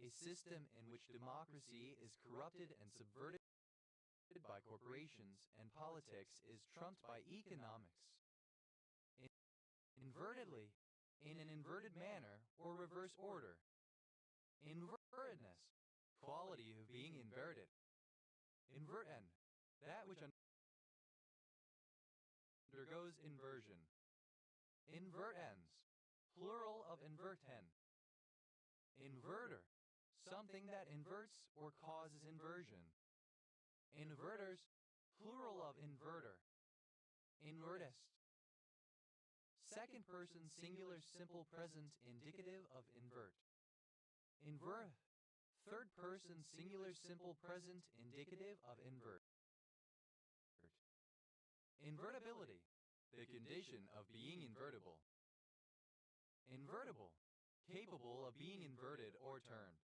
a system in which democracy is corrupted and subverted by corporations and politics is trumped by economics. Invertedly, in an inverted manner or reverse order. Invertedness, quality of being inverted. Inverten, that which undergoes inversion. Invertens, plural of inverten. Inverter, something that inverts or causes inversion. Inverters, plural of inverter. Invertist, second person singular simple present indicative of invert. Invert, third person singular simple present indicative of invert. Invertibility, the condition of being invertible. Invertible, capable of being inverted or turned.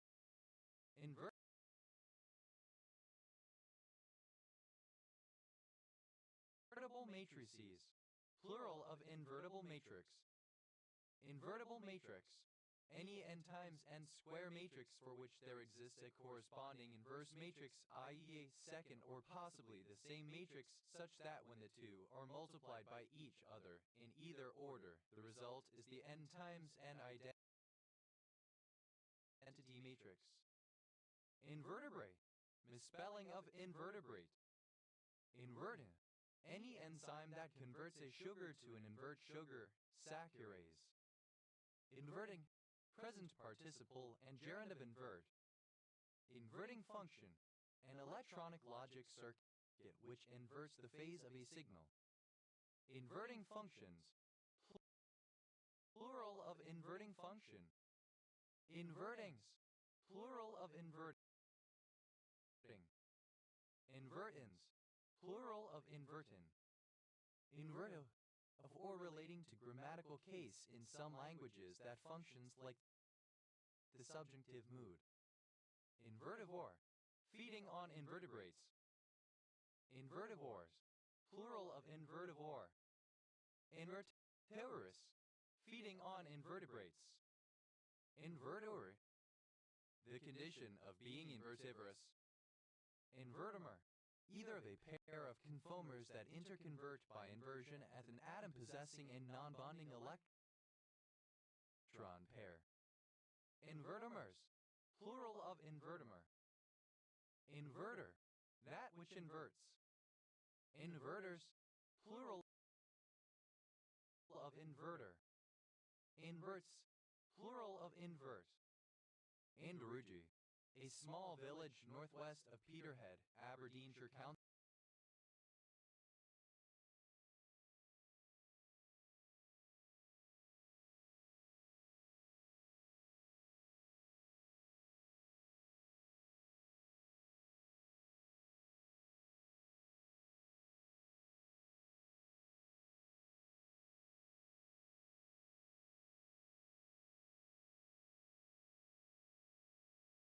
Invertible matrices, plural of invertible matrix. Invertible matrix, any n times n square matrix for which there exists a corresponding inverse matrix, i.e. a second or possibly the same matrix, such that when the two are multiplied by each other in either order, the result is the n times n identity matrix. Invertebrate, misspelling of invertebrate. Invertin, any enzyme that converts a sugar to an invert sugar, saccharase. Inverting, present participle and gerund of invert. Inverting function, an electronic logic circuit which inverts the phase of a signal. Inverting functions, plural of inverting function. Invertings, plural of inverting. Invertins, plural of invertin. Inverto, of or relating to grammatical case in some languages that functions like the subjunctive mood. Invertivore, feeding on invertebrates. Invertivores, plural of invertivore. Invertebrous, feeding on invertebrates. Invertebrate, the condition of being invertebrous. Invertimer, either of a pair of conformers that interconvert by inversion at an atom possessing a non-bonding electron pair. Invertimers, plural of invertimer. Inverter, that which inverts. Inverters, plural of inverter. Inverts, plural of invert. Inverugie, a small village northwest of Peterhead, Aberdeenshire County.